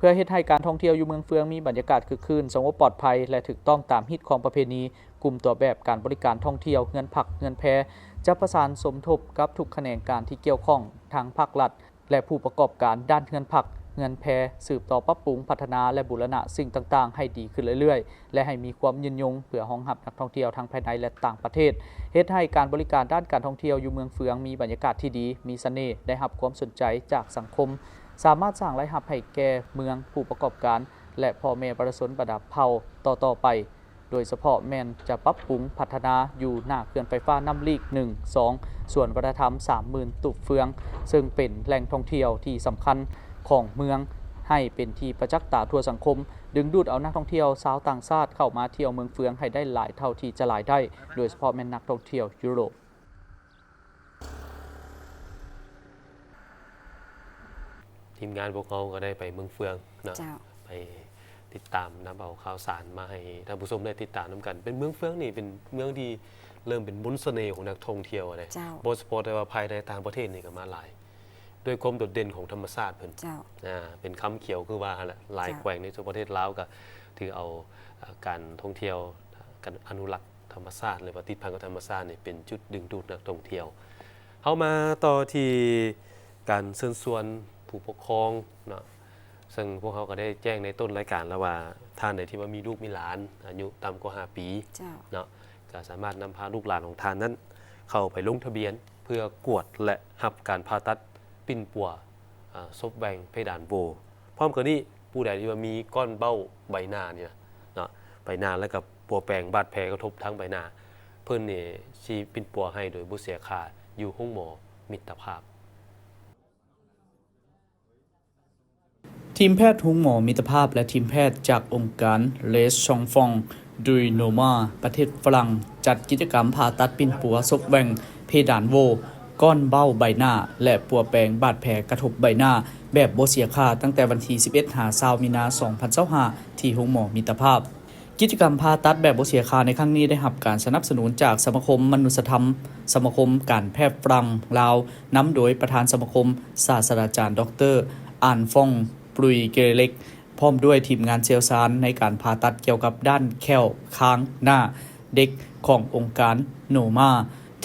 พื่อเฮ็ดให้การท่องเที่ยวอยู่เมืองเฟืองมีบรรยากาศคึกคืนสงบปลอดภัยและถูกต้องตามฮิตของประเพณีกลุ่มตัวแบบการบริการท่องเที่ยวเงินผักเงินแพจะประสานสมทบกับทุกแขนงการที่เกี่ยวข้องทางภาครัฐและผู้ประกอบการด้านเงินผักเงินแพสืบต่อปรับปรุงพัฒนาและบูรณะสิ่งต่างๆให้ดีขึ้นเรื่อยๆและให้มีความยืนยงเพื่อรองรับนักท่องเที่ยวทั้งภายในและต่างประเทศเฮ็ดให้การบริการด้านการท่องเที่ยวอยู่เมืองเฟืองมีบรรยากาศที่ดีมีเสน่ห์ได้รับความสนใจจากสังคมสามารถสร้างรายรับให้แก่เมืองผู้ประกอบการและพ่อแม่ประชาชนประดับเผ่าต่อไปโดยเฉพาะแม่นจะปรับปรุงพัฒนาอยู่หน้าเขื่อนไฟฟ้าน้ำลีก 1 2 ส่วนวัฒนธรรม 30,000 ตุบเฟืองซึ่งเป็นแหล่งท่องเที่ยวที่สำคัญของเมืองให้เป็นที่ประจักษ์ตาทั่วสังคมดึงดูดเอานักท่องเที่ยวชาวต่างชาติเข้ามาเที่ยวเมืองเฟืองให้ได้หลายเท่าที่จะหลายได้โดยเฉพาะแม่นนักท่องเที่ยวยุโรปทีมงานพวกเขาก็ได้ไปเมืองเฟืองเนาะ เจ้า ไปติดตามนำเอาข่าวสารมาให้ท่านผู้ชมได้ติดตามนำกัน เป็นเมืองเฟืองนี่เป็นเมืองที่เริ่มเป็นมนต์เสน่ห์ของนักท่องเที่ยวเลย เจ้า โดยเฉพาะแต่ว่าภายในต่างประเทศนี่ก็มาหลายด้วยความโดดเด่นของธรรมชาติเพิ่น เจ้า เป็นคำเขียวคือว่าแหละหลาย เจ้า แขวงในประเทศลาวก็ถือเอาการท่องเที่ยวการอนุรักษ์ธรรมชาติหรือว่าติดพันกับธรรมชาตินี่เป็นจุดดึงดูดนักท่องเที่ยวเข้ามาต่อที่การเชิญชวนผู้ปกครองเนาะซึ่งพวกเขาก็ได้แจ้งในต้นรายการแล้วว่าท่านใดที่ว่ามีลูกมีหลานอายุต่ำกว่า5 ปี เจ้า เนาะก็สามารถนำพาลูกหลานของท่านนั้นเข้าไปลงทะเบียนเพื่อกวดและรับการผ่าตัดปิ้นปัวซบแหวงเพดานโหวพร้อมกับนี้ผู้ใดที่ว่ามีก้อนเบ้าใบหน้าเนี่ยเนาะใบหน้าแล้วกับปัวแปลงบาดแผลกระทบทั้งใบหน้าเพิ่นนี่ชี้ปิ้นปัวให้โดยบ่เสียค่าอยู่ห้องหมอมิตรภาพ ทีมแพทย์ทุงหมอมิตรภาพและทีมแพทย์จากองค์การเลสชองฟองดุยโนมาประเทศฝรั่งจัดกิจกรรมผ่าตัดปิ้นปัวซบแหวงเพดานโหวก้อนเบ้าใบหน้าและปัวแปลงบาดแผลกระทบใบหน้าแบบบ่เสียค่าตั้งแต่วันที่11 20 มีนาคม 2025ที่โรงหมอมิตรภาพกิจกรรมผ่าตัดแบบบ่เสียค่าในครั้งนี้ได้รับการสนับสนุนจากสมาคมมนุษยธรรมสมาคมการแพทย์ฝรั่งลาวนำโดยประธานสมาคมศาสตราจารย์ดร.อานฟองปรุยเกเล็กพร้อมด้วยทีมงานเชี่ยวชาญในการผ่าตัดเกี่ยวกับด้านแข้วค้างหน้าเด็กขององค์การโนมา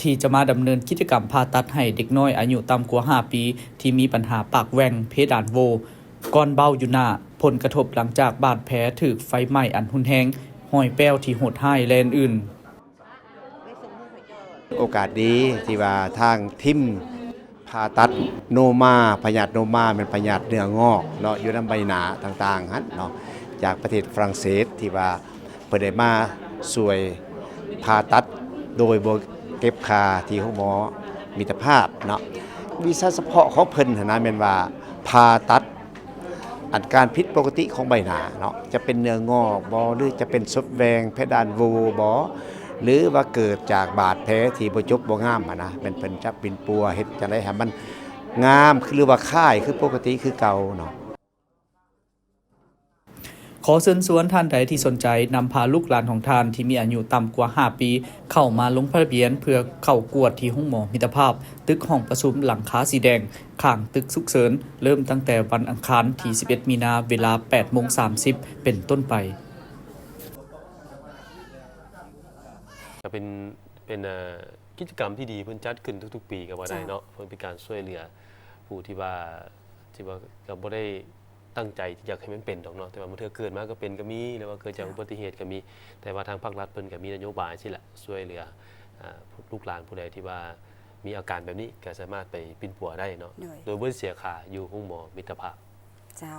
ที่จะมาดำเนินกิจกรรมผ่าตัดให้เด็กน้อยอายุต่ำกว่า5 ปีที่มีปัญหาปากแหว่งเพดานโหวก้อนเบ้าอยู่หน้าผลกระทบหลังจากบาดแผลถูกไฟไหม้อันรุนแรงห้อยแป้วที่โหดร้ายและอื่นโอกาสดีที่ว่าทางทิมผ่าตัดโนมาพยาธิโนมาเป็นพยาธิเนื้องอกเนาะอยู่ในใบหน้าต่างๆหั่นเนาะจากประเทศฝรั่งเศสที่ว่าเพิ่นได้มาช่วยผ่าตัดโดยบ่เก็บค่าที่ของหมอมิตรภาพเนาะวิชาเฉพาะของเพิ่นนะแม่นว่าผ่าตัดอันการผิดปกติของใบหน้าเนาะจะเป็นเนื้องอกบ่หรือจะเป็นซบแวงเพดานโหวบ่หรือว่าเกิดจากบาดแผลที่บ่จบบ่งามนะเป็นเพิ่นจับปิ่นปัวเฮ็ดจังได๋ให้มันงามหรือว่าค่ายคือปกติคือเก่าเนาะขอเชิญชวนท่านใดที่สนใจนำพาลูกหลานของท่านที่มีอายุต่ำกว่า5 ปีเข้ามาลงทะเบียนเพื่อเข้ากวดที่ห้องหมอมิตรภาพตึกห้องประชุมหลังคาสีแดงข้างตึกฉุกเฉินเริ่มตั้งแต่วันอังคารที่11 มีนาเวลา 8:30 เป็นต้นไปก็เป็นกิจกรรมที่ดีเพิ่นจัดขึ้นทุกๆปีก็ว่าได้เนาะเพิ่นเป็นการช่วยเหลือผู้ที่ว่าก็บ่ได้ตั้งใจอยากให้มันเป็นดอกเนาะแต่ว่ามันเกิดมาก็เป็นก็มีหรือว่าเกิดจากอุบัติเหตุก็มีแต่ว่าทางภาครัฐเพิ่นก็มีนโยบายสิแหละช่วยเหลือลูกหลานผู้ใดที่ว่ามีอาการแบบนี้ก็สามารถไปปิ้นปัวได้เนาะโดยบ่เสียค่าอยู่ห้องหมอมิตรภาพเจ้า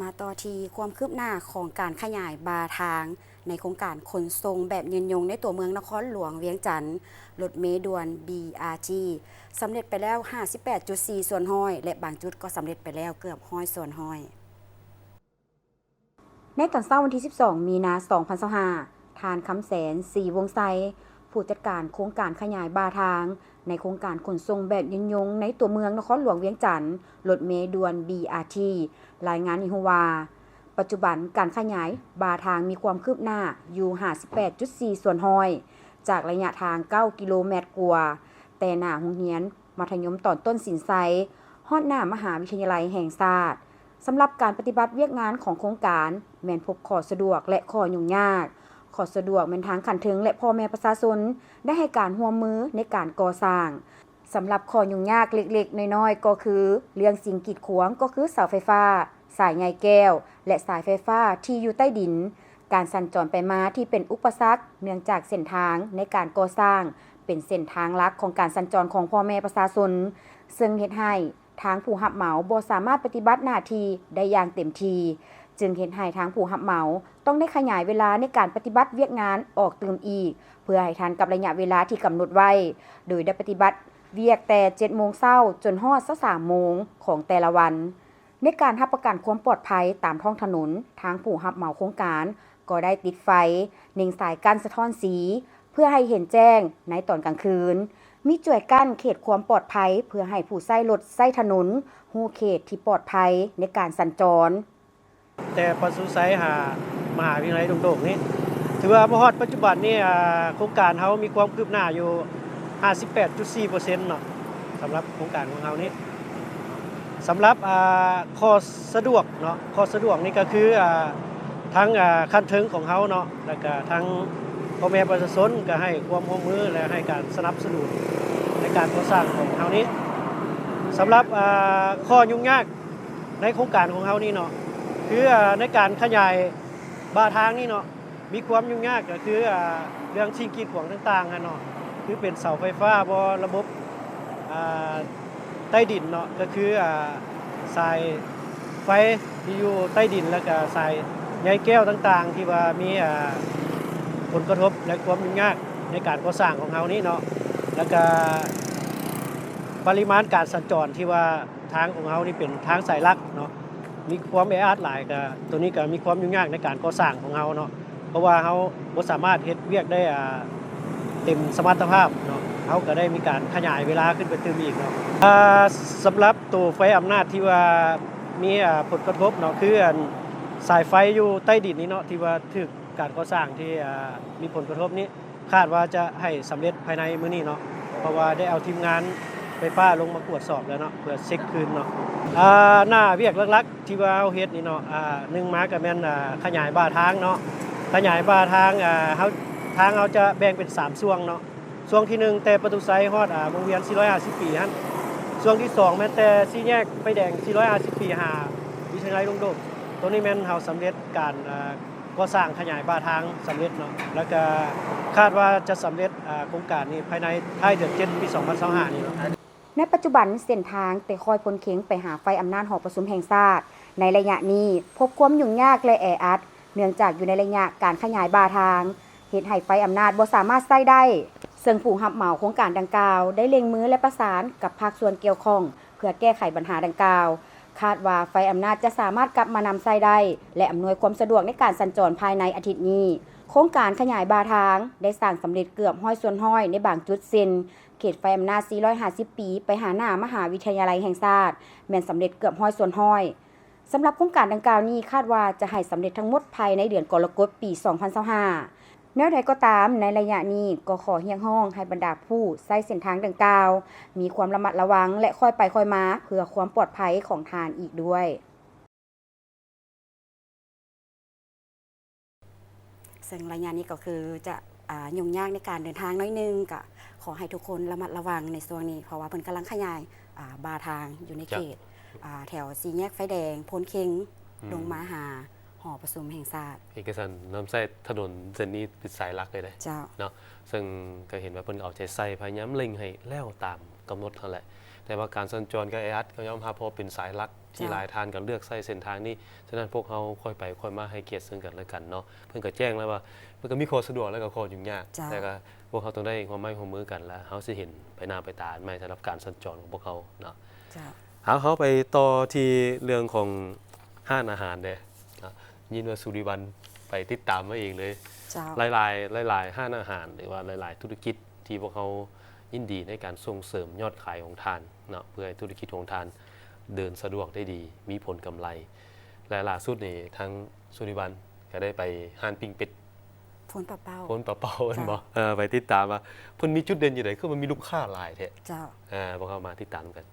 มาต่อที่ความคืบหน้าของการขยายบาทางในโครงการขนส่งแบบยืนยงในตัวเมืองนครหลวงเวียงจันทน์รถเมล์ด่วน BRT สำเร็จไปแล้ว 58.4 ส่วนห้อยและบางจุดก็สำเร็จไปแล้วเกือบ100 ส่วนห้อยในตอนเช้าวันที่ 12 มีนาคม 2025ทานคำแสน ศรีวงไซผู้จัดการโครงการขยายบาทางในโครงการขนส่งแบบยืนยงในตัวเมืองนครหลวงเวียงจันทน์รถเมล์ด่วน BRT รายงานอีกว่าปัจจุบันการขยายบาทางมีความคืบหน้าอยู่ 58.4 ส่วนห้อยจากระยะทาง 9 กิโลเมตรกว่าแต่หน้าโรงเรียนมัธยมตอนต้นสินไซฮอดหน้ามหาวิทยาลัยแห่งชาติ สำหรับการปฏิบัติเวียกงานของโครงการแม่นพบข้อสะดวกและข้อยุ่งยากข้อสะดวกแม่นทางขันถึงและพ่อแม่ประชาชนได้ให้การร่วมมือในการก่อสร้างสำหรับข้อยุ่งยากเล็กๆน้อยๆก็คือเรื่องสิ่งกีดขวางก็คือเสาไฟฟ้าสายใยแก้วและสายไฟฟ้าที่อยู่ใต้ดินการสัญจรไปมาที่เป็นอุปสรรคเนื่องจากเส้นทางในการก่อสร้างเป็นเส้นทางหลักของการสัญจรของพ่อแม่ประชาชนซึ่งเฮ็ดให้ทางผู้รับเหมาบ่สามารถปฏิบัติหน้าที่ได้อย่างเต็มที่จึงเฮ็ดให้ทางผู้รับเหมาต้องได้ขยายเวลาในการปฏิบัติเวียกงานออกเติมอีกเพื่อให้ทันกับระยะเวลาที่กำหนดไว้โดยได้ปฏิบัติเวียกแต่ 7 โมงเช้าจนฮอด 3 โมงของแต่ละวันในการรับประกันความปลอดภัยตามท้องถนนทางผู้รับเหมาโครงการก็ได้ติดไฟเน่งสายกั้นสะท้อนสีเพื่อให้เห็นแจ้งในตอนกลางคืนมีจ่วยกั้นเขตความปลอดภัยเพื่อให้ผู้ใช้รถใช้ถนนฮู้เขตที่ปลอดภัยในการสัญจรแต่ปศุสัยมหาวิทยาลัยดงโดกนี้ถือว่าฮอดปัจจุบันนี้โครงการเฮามีความคืบหน้าอยู่ 58.4% เนาะสำหรับโครงการของเฮานี้สำหรับข้อสะดวกเนาะข้อสะดวกนี่ก็คือทั้งขั้นถึงของเฮาเนาะแล้วก็ทั้งพ่อแม่ประชาชนก็ให้ความร่วมมือและให้การสนับสนุนในการก่อสร้างของเฮานี้สำหรับข้อยุ่งยากในโครงการของเฮานี่เนาะคือในการขยายบ่าทางนี่เนาะมีความยุ่งยากก็คือเรื่องสิ่งกีดขวางต่างๆเนาะคือเป็นเสาไฟฟ้าบ่ระบบใต้ดินเนาะก็คือสายไฟที่อยู่ใต้ดินแล้วก็สายใยแก้วต่างๆที่ว่ามีผลกระทบและความยุ่งยากในการก่อสร้างของเฮานี้เนาะแล้วก็ปริมาณการสัญจรที่ว่าทางของเฮานี่เป็นทางสายหลักเนาะมีความแออัดหลายก็ตัวนี้ก็มีความยุ่งยากในการก่อสร้างของเฮาเนาะเพราะว่าเฮาบ่สามารถเฮ็ดเวียกได้เต็มสมรรถภาพเนาะเฮาก็ได้มีการขยายเวลาขึ้นไปเติมอีกเนาะสำหรับตัวไฟอำนาจที่ว่ามีผลกระทบเนาะคือสายไฟอยู่ใต้ดินนี้เนาะที่ว่าถูกการก่อสร้างที่มีผลกระทบนี้คาดว่าจะให้สำเร็จภายในมื้อนี้เนาะเพราะว่าได้เอาทีมงานไฟฟ้าลงมาตรวจสอบแล้วเนาะเพื่อเช็คคืนเนาะหน้าเวียกหลักๆที่ว่าเฮาเฮ็ดนี่เนาะ1มาก็แม่นขยายบ่าทางเนาะขยายบ่าทางทางเราจะแบ่งเป็น3ช่วงเนาะช่วงที่1แต่ประตูไซฮอดวงเวียน450ปีหั่นช่วงที่2แม้แต่สี่แยกไฟแดง450ปีวิทยาลัยดงโดกตัวนี้แม่นเฮาสำเร็จการก่อสร้างขยายบ่าทางสำเร็จเนาะแล้วก็คาดว่าจะสำเร็จโครงการนี้ภายในท้ายเดือน7ปี2025นี่เนาะในปัจจุบันเส้นทางแต่คอยพ้นเข็งไปหาไฟอำนาจหอประชุมแห่งชาติในระยะนี้พบความยุ่งยากและแออัดเนื่องจากอยู่ในระยะการขยายบ่าทางเฮ็ดให้ไฟอำนาจบ่สามารถใช้ได้ซึ่งผู้รับเหมาโครงการดังกล่าวได้เล็งมือและประสานกับภาคส่วนเกี่ยวข้องเพื่อแก้ไขปัญหาดังกล่าวคาดว่าไฟอำนาจจะสามารถกลับมานำใช้ได้และอำนวยความสะดวกในการสัญจรภายในอาทิตย์นี้โครงการขยายบ่าทางได้สร้างสำเร็จเกือบ100ส่วน100ในบางจุดเส้นเขตไฟอำนาจ450ปีไปหาหน้ามหาวิทยาลัยแห่งชาติแม่นสำเร็จเกือบ100ส่วน100สำหรับโครงการดังกล่าวนี้คาดว่าจะให้สำเร็จทั้งหมดภายในเดือนกรกฎาคมปี 2025แนวใดก็ตามในระยะนี้ก็ขอเรียกร้องให้บรรดาผู้ใช้เส้นทางดังกล่าวมีความระมัดระวังและค่อยไปค่อยมาเพื่อความปลอดภัยของทานอีกด้วยซึ่งระยะนี้ก็คือจะยุ่งยากในการเดินทางน้อยนึงก็ขอให้ทุกคนระมัดระวังในช่วงนี้เพราะว่าเพิ่นกำลังขยายบ่าทางอยู่ในเขตแถวสี่แยกไฟแดงโพนเค็งลงมาหาหอประชุมแห่งชาติเอกสารน้ำใส่ถนนเส้นนี้เป็นสายหลักเลยเจ้าเนาะซึ่งก็เห็นว่าเพิ่นเอาใจใส่พยายามเล็งให้แล้วตามกำหนดนั่นแหละแต่ว่าการสัญจรกับแออัดก็ยอมรับเพราะเป็นสายหลักที่หลายทานกันเลือกใช้เส้นทางนี้ฉะนั้นพวกเขาค่อยไปค่อยมาให้เกียรติซึ่งกันและกันเนาะเพิ่นก็แจ้งแล้วว่ามันก็มีข้อสะดวกและก็ข้อยุ่งยากแต่ก็พวกเขาต้องได้ความร่วมมือกันแล้วเฮาสิเห็นไปหน้าไปตาไม่สำหรับการสัญจรของพวกเขาเนาะเขาไปต่อที่เรื่องของห้านอาหารเด้ยินว่าสุริวันไปติดตามมาเองเลยหลายห้านอาหารหรือว่าหลายธุรกิจที่พวกเขายินดีในการส่งเสริมยอดขายของทานเนาะเพื่อให้ธุรกิจของทานเดินสะดวกได้ดีมีผลกำไรและล่าสุดนี่ทั้งสุริวันก็ได้ไปห้านปิ้งเป็ดพ้นปะเป้าเห็นบ่ไปติดตามว่าเพิ่นมีจุดเด่นอยู่ไหนคือมันมีลูกค้าหลายแท้เจ้าพวกเขามาติดตามกัน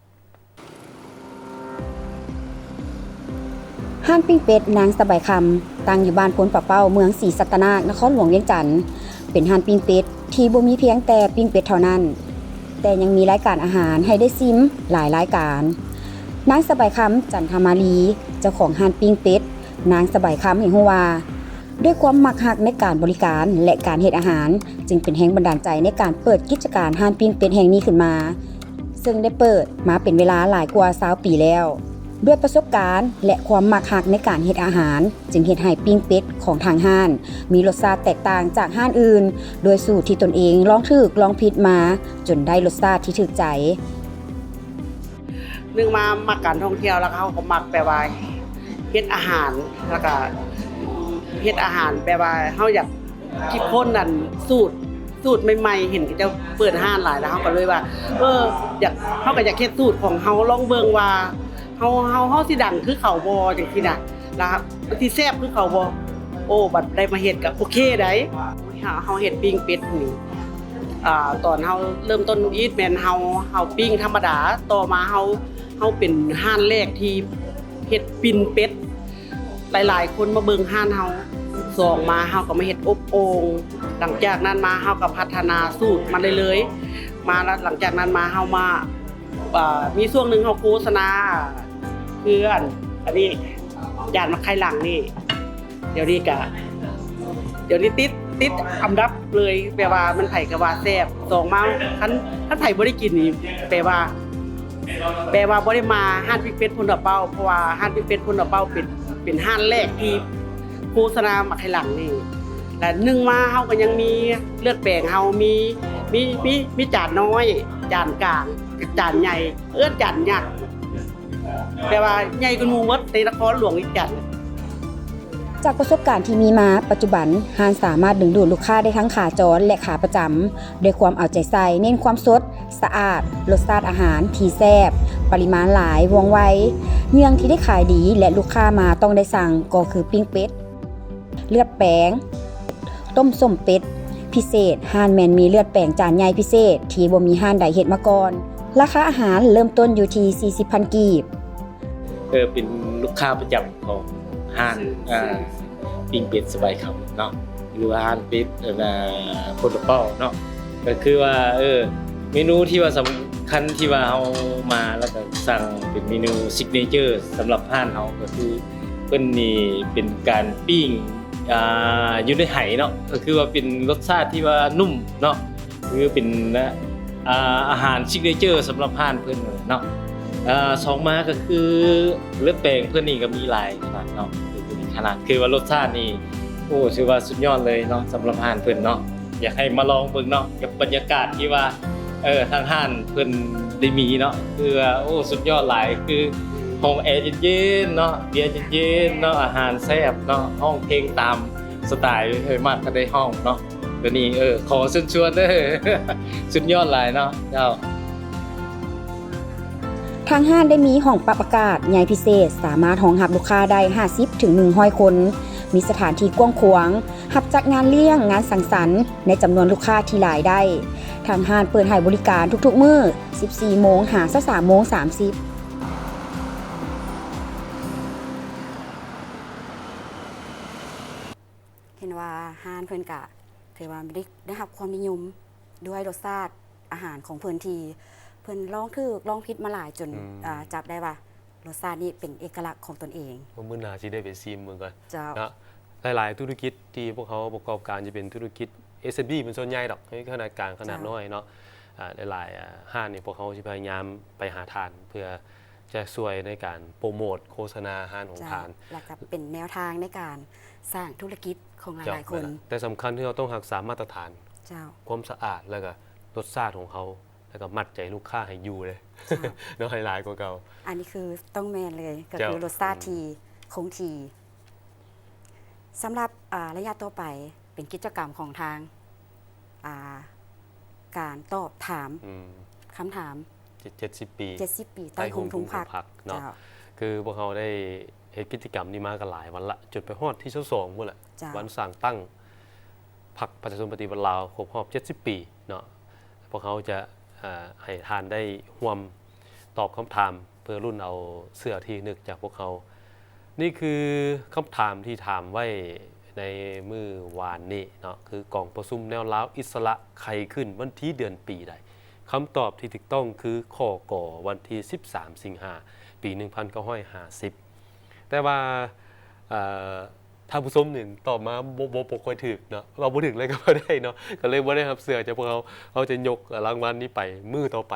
ห้านปิ้งเป็ดนางสบายคำตั้งอยู่บ้านพ้นปะเป้าเมืองศรีสัตนานครหลวงเวียงจันทน์เป็นห้านปิ้งเป็ดที่บ่มีเพียงแต่ปิ้งเป็ดเท่านั้นแต่ยังมีรายการอาหารให้ได้ซิมหลายรายการนางสบายคำจันทมาลีเจ้าของห้านปิ้งเป็ดนางสบายคำเห็นฮู้ว่าด้วยความมักฮักในการบริการและการเฮ็ดอาหารจึงเป็นแรงบันดาลใจในการเปิดกิจการห้านปิ้งเป็ดแห่งนี้ขึ้นมาซึ่งได้เปิดมาเป็นเวลาหลายกว่า20ปีแล้วด้วยประสบการณ์และความมักฮักในการเฮ็ดอาหารจึงเฮ็ดให้ปิ้งเป็ดของทางห้านมีรสชาติแตกต่างจากห้านอื่นโดยสูตรที่ตนเองลองถูกลองผิดมาจนได้รสชาติที่ถูกใจนึงมามักการท่องเที่ยวแล้วเขาก็มักแปลว่าเฮ็ดอาหารแล้วก็เฮ็ดอาหารแปลว่าเฮาอยากคิดค้นนั่นสูตรใหม่ๆเห็นเขาจะเปิดห้านหลายแล้วเฮาก็เลยว่าอยากเฮาก็อยากเฮ็ดสูตรของเฮาลองเบิ่งว่าเฮาสิดังคือเขาบ่จังซี่น่ะนะครับสิแซ่บคือเขาบ่โอ้บัดได้มาเฮ็ดก็โอเคได้เฮาเฮ็ดปิ้งเป็ดนี่ตอนเฮาเริ่มต้นอีทแม่นเฮาปิ้งธรรมดาต่อมาเฮาเป็นห้านแรกที่เฮ็ดปิ้งเป็ดหลายๆคนมาเบิ่งห้านเฮา2มาเฮาก็มาเฮ็ดอบโอ่งหลังจากนั้นมาเฮาก็พัฒนาสูตรมาเรื่อยๆมาแล้วหลังจากนั้นมาเฮามามีช่วงนึงเฮาโฆษณาคืออันนี้ย่านมะไข่หลังนี่เดี๋ยวนี้ติดอันดับเลยแปลว่ามันไผก็ว่าแซ่บ2มาคันไผบ่ได้กินนี่แปลว่าบ่ได้มาห้านปิ้งเป็ดพลตะเป้าเพราะว่าห้านปิ้งเป็ดพลตะเป้าเป็นห้านแรกที่โฆษณามะไข่หลังนี่และ1มาเฮาก็ยังมีเลือดแปลงเฮามีจานน้อยจานกลางจานใหญ่จานยักษ์แปลว่าใหญ่กว่าหมู่หมดในนครหลวงอีกจัน จากประสบการณ์ที่มีมาปัจจุบันห้านสามารถดึงดูดลูกค้าได้ทั้งขาจรและขาประจำด้วยความเอาใจใส่เน้นความสดสะอาดรสชาติอาหารที่แซ่บปริมาณหลายว่องไวเนื่องที่ได้ขายดีและลูกค้ามาต้องได้สั่งก็คือปิ้งเป็ดเลือดแป้งต้มส้มเป็ดพิเศษห้านแมนมีเลือดแป้งจานใหญ่พิเศษที่บ่มีห้านใดเฮ็ดมาก่อนราคาอาหารเริ่มต้นอยู่ที่ 40,000 กีบเป็นลูกค้าประจำของห้านปิ้งเป็ดสบายคำเนาะหรือว่าห้านเป็ดพลตะเป้าเนาะก็คือว่าเมนูที่ว่าสำคัญที่ว่าเฮามาแล้วก็สั่งเป็นเมนูซิกเนเจอร์สำหรับห้านเฮาก็คือเพิ่นนี่เป็นการปิ้งอยู่ในไหเนาะก็คือว่าเป็นรสชาติที่ว่านุ่มเนาะคือเป็นอาหารซิกเนเจอร์สำหรับห้านเพิ่นเนาะ2มาก็คือเลือดแป้งเพิ่นนี่ก็มีหลายขนาดเนาะคือมีขนาดคือว่ารสชาตินี่โอ้ถือว่าสุดยอดเลยเนาะสำหรับห้านเพิ่นเนาะอยากให้มาลองเบิ่งเนาะกับบรรยากาศที่ว่าทางห้านเพิ่นได้มีเนาะคือว่าโอ้สุดยอดหลายคือห้องแอร์เย็นๆเนาะเบียร์เย็นๆเนาะอาหารแซ่บเนาะห้องเพลงตามสไตล์มากก็ได้ห้องเนาะตัวนี้ขอเชิญชวนเด้อ สุดยอดหลายเนาะเจ้าทางห้านได้มีห้องปรับอากาศใหญ่พิเศษสามารถรองรับลูกค้าได้50ถึง100คนมีสถานที่กว้างขวางรับจัดงานเลี้ยงงานสังสรรค์ในจำนวนลูกค้าที่หลายได้ทางห้านเปิดให้บริการทุกๆมื้อ 14 โมงถึง 23 โมง 30เห็นว่าห้านเพิ่นก็ถือว่าได้รับความนิยมด้วยรสชาติอาหารของเพิ่นที่เพิ่นลองผิดมาหลายจนจับได้ว่ารสชาตินี้เป็นเอกลักษณ์ของตนเองมื้อหน้าสิได้ไปซิมเบิ่งก่อนเจ้านะหลายๆธุรกิจที่พวกเขาประกอบการจะเป็นธุรกิจ SMB เป็นส่วนใหญ่ดอกขนาดกลางขนาดน้อยเนาะหลายๆห้างนี่พวกเขาสิพยายามไปหาทานเพื่อจะช่วยในการโปรโมทโฆษณาห้างของทานและก็เป็นแนวทางในการสร้างธุรกิจของหลายๆคนแต่สำคัญที่เราต้องรักษามาตรฐานเจ้าความสะอาดแล้วก็รสชาติของเขาแล้วก็มัดใจลูกค้าให้อยู่เลยเนาะหลายกว่าเก่าอันนี้คือต้องแมนเลยก็คือรสชาติที่คงที่สำหรับระยะต่อไปเป็นกิจกรรมของทางการตอบถามคำถาม70 ปีใต้โฮมทุ่งผักเนาะคือพวกเขาได้เฮ็ดกิจกรรมนี้มากันหลายวันละจนไปฮอดที่22พุ่นแหละวันสร้างตั้งพรรคประชาชนปฏิวัติลาวครบรอบ70 ปีเนาะพวกเขาจะให้ทานได้ร่วมตอบคำถามเพื่อรุ่นเอาเสื้อที่นึกจากพวกเขา นี่คือคำถามที่ถามไว้ในมื้อวานนี้เนาะคือกองประชุมแนวลาวอิสระใครขึ้นวันที่เดือนปีใดคำตอบที่ถูกต้องคือข้อกอวันที่13สิงหาปี1950แต่ว่าท่านผู้ชมนี่ตอบมาบ่ค่อยถูกเนาะเราบ่ถึงเลยก็บ่ได้เนาะก็เลยบ่ได้รับเสื้อจากพวกเขาจะยกรางวัลนี้ไปมื้อต่อไป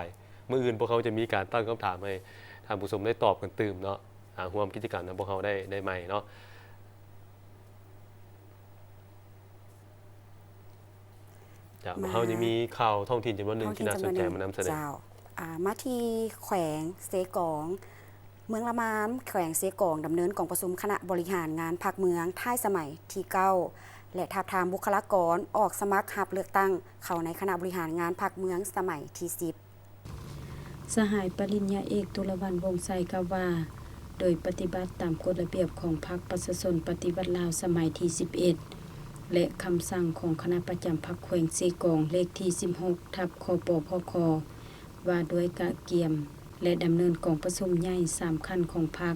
มื้ออื่นพวกเขาจะมีการตั้งคำถามให้ท่านผู้ชมได้ตอบกันตื่มเนาะร่วมกิจกรรมนั้นพวกเขาได้ใหม่เนาะเขาจะมีข่าวท้องถิ่นจำนวนหนึ่งที่น่าสนใจมานำเสนอมาที่แขวงเสกองเมืองละมามแขวงเสกองดำเนินกองประชุมคณะบริหารงานภาคเมืองท้ายสมัยที่9และทับทามบุคลากรออกสมัครรับเลือกตั้งเข้าในคณะบริหารงานภาคเมืองสมัยที่10สหายปริญญาเอกตุลวรรณวงศ์ไสกล่าวว่าโดยปฏิบัติตามกฎระเบียบของพรรคประชาชนปฏิวัติลาวสมัยที่11และคำสั่งของคณะประจำพรรคแขวงเสกองเลขที่16ทับคปพคว่าด้วยกะเกียมและดำเนินกองประชุมใหญ่3ขั้นของพรรค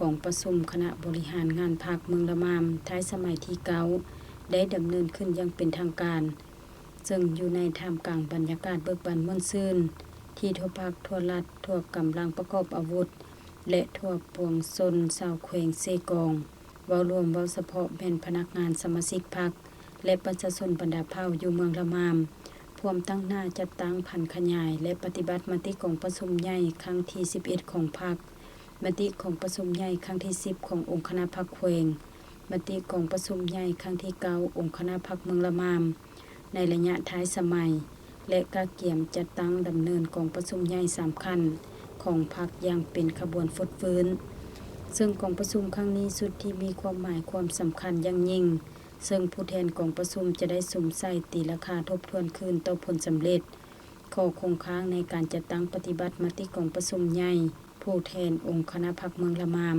กองประชุมคณะบริหารงานพรรคเมืองละมามท้ายสมัยที่9ได้ดำเนินขึ้นอย่างเป็นทางการซึ่งอยู่ในท่ามกลางบรรยากาศเบิกบานม่วนซื่นที่ทั่วภาคทั่วรัฐทั่วกำลังประกอบอาวุธและทั่วปวงชนชาวแขวงเสกองเว้ารวมเว้าเฉพาะแม่นพนักงานสมาชิกพรรคและประชาชนบรรดาเผ่าอยู่เมืองละมามพร้อมตั้งหน้าจัดตั้งพันขยายและปฏิบัติมติของประชุมใหญ่ครั้งที่11ของพรรคมติของประชุมใหญ่ครั้งที่10ขององค์คณะพรรคแขวงมติของประชุมใหญ่ครั้งที่9องค์คณะพรรคเมืองละมามในระยะท้ายสมัยและกะเกียมจัดตั้งดำเนินกองประชุมใหญ่3ขั้นของพรรคอย่างเป็นขบวนฟดฟื้นซึ่งกองประชุมครั้งนี้สุดที่มีความหมายความสำคัญอย่างยิ่งซึ่งผู้แทนกองประชุมจะได้สุ่มใส่ตีราคาทบทวนคืนต่อผลสำเร็จข้อคงค้างในการจัดตั้งปฏิบัติมติกองประชุมใหญ่ผู้แทนองค์คณะพรรคเมืองละมาม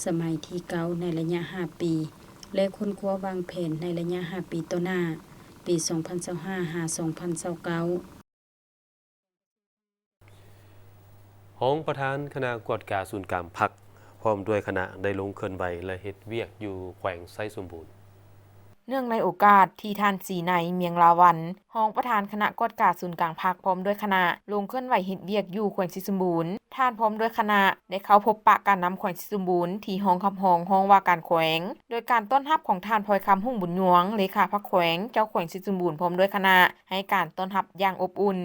สมัยที่9ในระยะ5ปีและค้นคว้าวางแผนในระยะ5ปีต่อหน้าปี2025หา2029ห้องประธานคณะกวดกาศูนย์กลางพรรคพร้อมด้วยคณะได้ลงเคลื่อนไหวและเฮ็ดเวียกอยู่แขวงไซสมบูรณ์เนื่องในโอกาสที่ท่านสีในเมียงลาวันรองประธานคณะกวดกาศูนย์กลางพรรคพร้อมด้วยคณะลงเคลื่อนไหวเฮ็ดเวียกอยู่แขวงสิสมบูรณ์ท่านพร้อมด้วยคณะได้เข้าพบปะการนำแขวงสิสมบูรณ์ที่ห้องคำห้องว่าการแขวงโดยการต้อนรับของท่านพลอยคำหุ่งบุญยวงเลขาพรรคแขวงเจ้าแขวงสิสมบูรณ์พร้อมด้วยคณะให้การต้อนรับอย่างอบอุ่น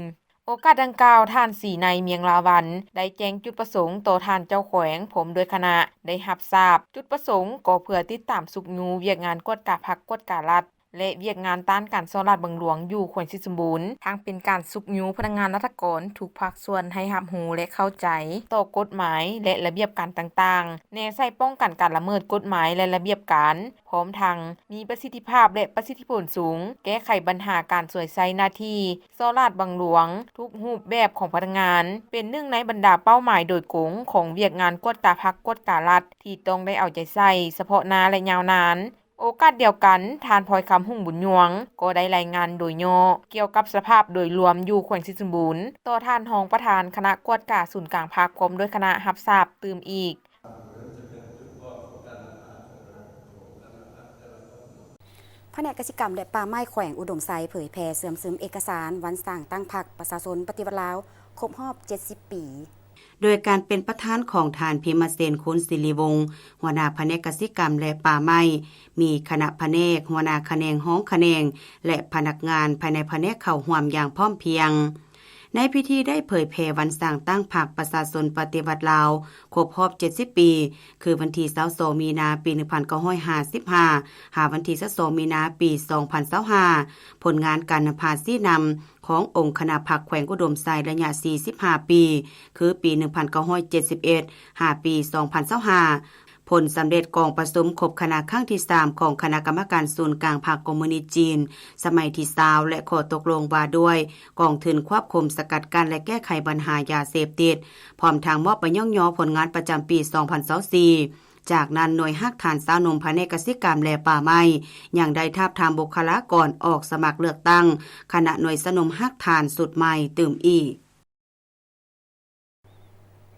โอกาสดังกล่าวท่านสีในเมียงลาวันได้แจ้งจุดประสงค์ต่อท่านเจ้าแขวงผมโดยคณะได้รับทราบจุดประสงค์ก็เพื่อติดตามสุขยูเวียกงานกวดกาพรรคกวดการัฐและเวียกงานต้านการซ่อนราดบังหลวงอยู่แขวงสิสมบูรณ์ทั้งเป็นการสุขยูพนักงานราชการทุกภาคส่วนให้รับรู้และเข้าใจต่อกฎหมายและระเบียบการต่างๆแนวใส่ป้องกันการละเมิดกฎหมายและระเบียบการพร้อมทั้งมีประสิทธิภาพและประสิทธิผลสูงแก้ไขปัญหาการสวยไซหน้าที่ซ่อนราดบังหลวงทุกรูปแบบของพนักงานเป็นหนึ่งในบรรดาเป้าหมายโดยกงของเวียกงานกวดกาพรรคกวดการัฐที่ต้องได้เอาใจใส่เฉพาะหน้าและยาวนานโอกาสเดียวกันทานพลอยคำหุ่งบุญยวงก็ได้รายงานโดยย่อเกี่ยวกับสภาพโดยรวมอยู่แขวงสิสมบูรณ์ต่อท่านรองประธานคณะกวดกาศูนย์กลางพรรคพร้อมด้วยคณะรับทราบตื่มอีกแผนกกิจกรรมและป่าไม้แขวงอุดมไซเผยแพร่เสื่อมซึมเอกสารวันสร้างตั้งพรรคประชาชนปฏิวัติลาวครบรอบ70 ปีโดยการเป็นประธานของทานพิมเสนคุณศิริวงศ์หัวหน้าแผนกกสิกรรมและป่าไม้มีคณะแผนกหัวหน้าแขนงห้องแขนงและพนักงานภายในแผนกเข้าร่วมอย่างพร้อมเพรียงในพิธีได้เผยแพร่วันสร้างตั้งพรรคประชาชนปฏิวัติลาวครบรอบ70 ปีคือวันที่22มีนาปี1955หาวันที่22มีนาปี2025ผลงานการนำพาชี้นำขององค์คณะพรรคแขวงอุดมไซระยะ45 ปีคือปี1971หาปี2025ผลสำเร็จกองประชุมครบคณะครั้งที่3ของคณะกรรมการศูนย์กลางพรรคคอมมิวนิสต์จีนสมัยที่20และข้อตกลงว่าด้วยกองทุนควบคุมสกัดกั้นและแก้ไขปัญหายาเสพติดพร้อมทางมอบไปย่องยอผลงานประจำปี2024จากนั้นหน่วยฮักฐานสาวนมภายในกสิกรรมและป่าไม้ยังได้ทาบทามบุคลากรออกสมัครเลือกตั้งคณะหน่วยสนมฮักฐานสุดใหม่ตื่มอีก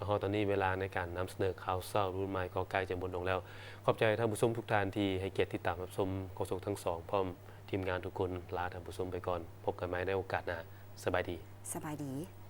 เพราะตอนนี้เวลาในการนำเสนอข่าวเศร้ารุ่นใหม่ก็ใกล้จะหมดลงแล้วขอบใจท่านผู้ชมทุกท่านที่ให้เกียรติติดตามรับชมโฆษกทั้งสองพร้อมทีมงานทุกคนลาท่านผู้ชมไปก่อนพบกันใหม่ในโอกาสหน้าสบายดี สบายดี